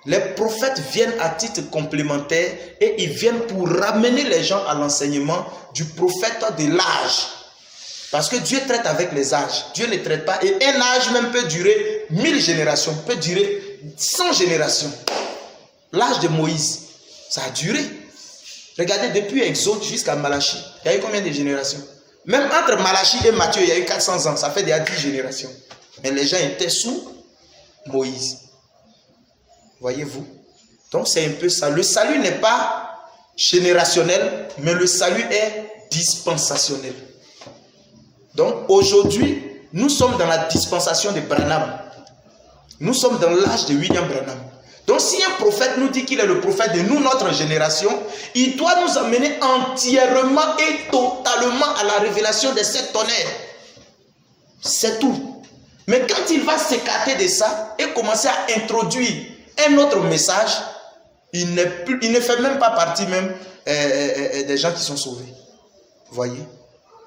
Les prophètes viennent à titre complémentaire et ils viennent pour ramener les gens à l'enseignement du prophète de l'âge. Parce que Dieu traite avec les âges. Dieu ne traite pas. Et un âge même peut durer 1000 générations, peut durer 100 générations. L'âge de Moïse, ça a duré. Regardez, depuis Exode jusqu'à Malachie, il y a eu combien de générations? Même entre Malachie et Matthieu, il y a eu 400 ans. Ça fait déjà 10 générations. Mais les gens étaient sous Moïse. Voyez-vous? Donc c'est un peu ça. Le salut n'est pas générationnel, mais le salut est dispensationnel. Donc aujourd'hui, nous sommes dans la dispensation de Branham. Nous sommes dans l'âge de William Branham. Donc si un prophète nous dit qu'il est le prophète de nous, notre génération, il doit nous amener entièrement et totalement à la révélation de 7 tonnerres. C'est tout. Mais quand il va s'écarter de ça et commencer à introduire un autre message, il ne fait même pas partie même des gens qui sont sauvés. Vous voyez?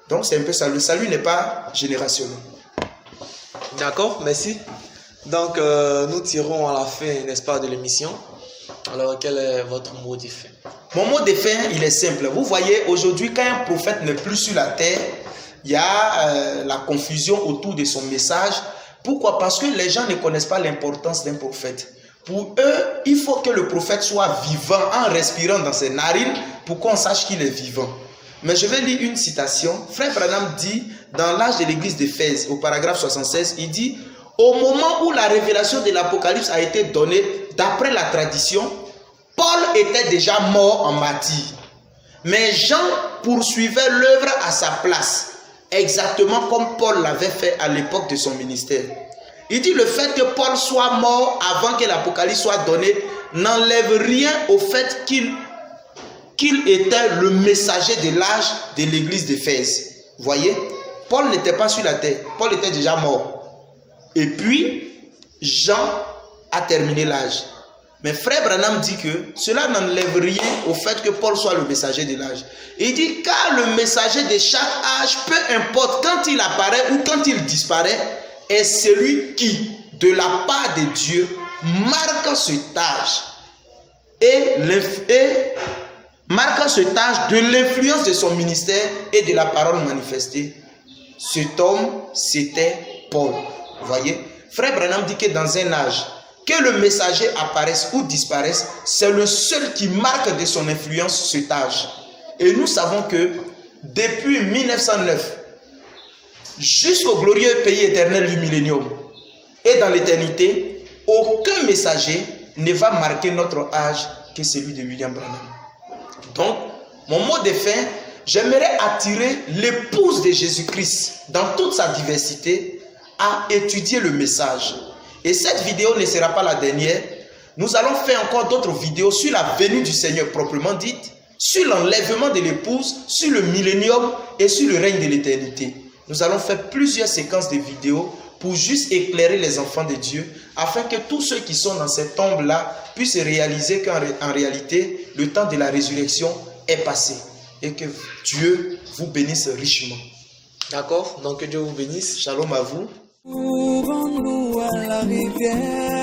Donc c'est un peu ça. Le salut n'est pas générationnel. D'accord, merci. Donc nous tirons à la fin, n'est-ce pas, de l'émission. Alors quel est votre mot de fin? Mon mot de fin, il est simple. Vous voyez, aujourd'hui, quand un prophète n'est plus sur la terre, il y a la confusion autour de son message. Pourquoi? Parce que les gens ne connaissent pas l'importance d'un prophète. Pour eux, il faut que le prophète soit vivant en respirant dans ses narines pour qu'on sache qu'il est vivant. Mais je vais lire une citation. Frère Branham dit, dans l'âge de l'église d'Éphèse, au paragraphe 76, il dit, au moment où la révélation de l'Apocalypse a été donnée, d'après la tradition, Paul était déjà mort en martyr. Mais Jean poursuivait l'œuvre à sa place, exactement comme Paul l'avait fait à l'époque de son ministère. Il dit le fait que Paul soit mort avant que l'Apocalypse soit donné n'enlève rien au fait qu'il était le messager de l'âge de l'église d'Éphèse. Voyez, Paul n'était pas sur la terre, Paul était déjà mort. Et puis, Jean a terminé l'âge. Mais frère Branham dit que cela n'enlève rien au fait que Paul soit le messager de l'âge. Il dit car le messager de chaque âge, peu importe quand il apparaît ou quand il disparaît, est celui qui, de la part de Dieu, marque cet âge et marque cet âge de l'influence de son ministère et de la parole manifestée. Cet homme, c'était Paul. Vous voyez, frère Branham dit que dans un âge, que le messager apparaisse ou disparaisse, c'est le seul qui marque de son influence cet âge. Et nous savons que depuis 1909, jusqu'au glorieux pays éternel du millénium, et dans l'éternité, aucun messager ne va marquer notre âge que celui de William Branham. Donc, mon mot de fin, j'aimerais attirer l'épouse de Jésus-Christ dans toute sa diversité à étudier le message. Et cette vidéo ne sera pas la dernière. Nous allons faire encore d'autres vidéos sur la venue du Seigneur proprement dite, sur l'enlèvement de l'épouse, sur le millénium et sur le règne de l'éternité. Nous allons faire plusieurs séquences de vidéos pour juste éclairer les enfants de Dieu, afin que tous ceux qui sont dans cette tombe-là puissent réaliser qu'en réalité, le temps de la résurrection est passé. Et que Dieu vous bénisse richement. D'accord? Donc que Dieu vous bénisse. Shalom à vous. Ouvrons-nous à la rivière.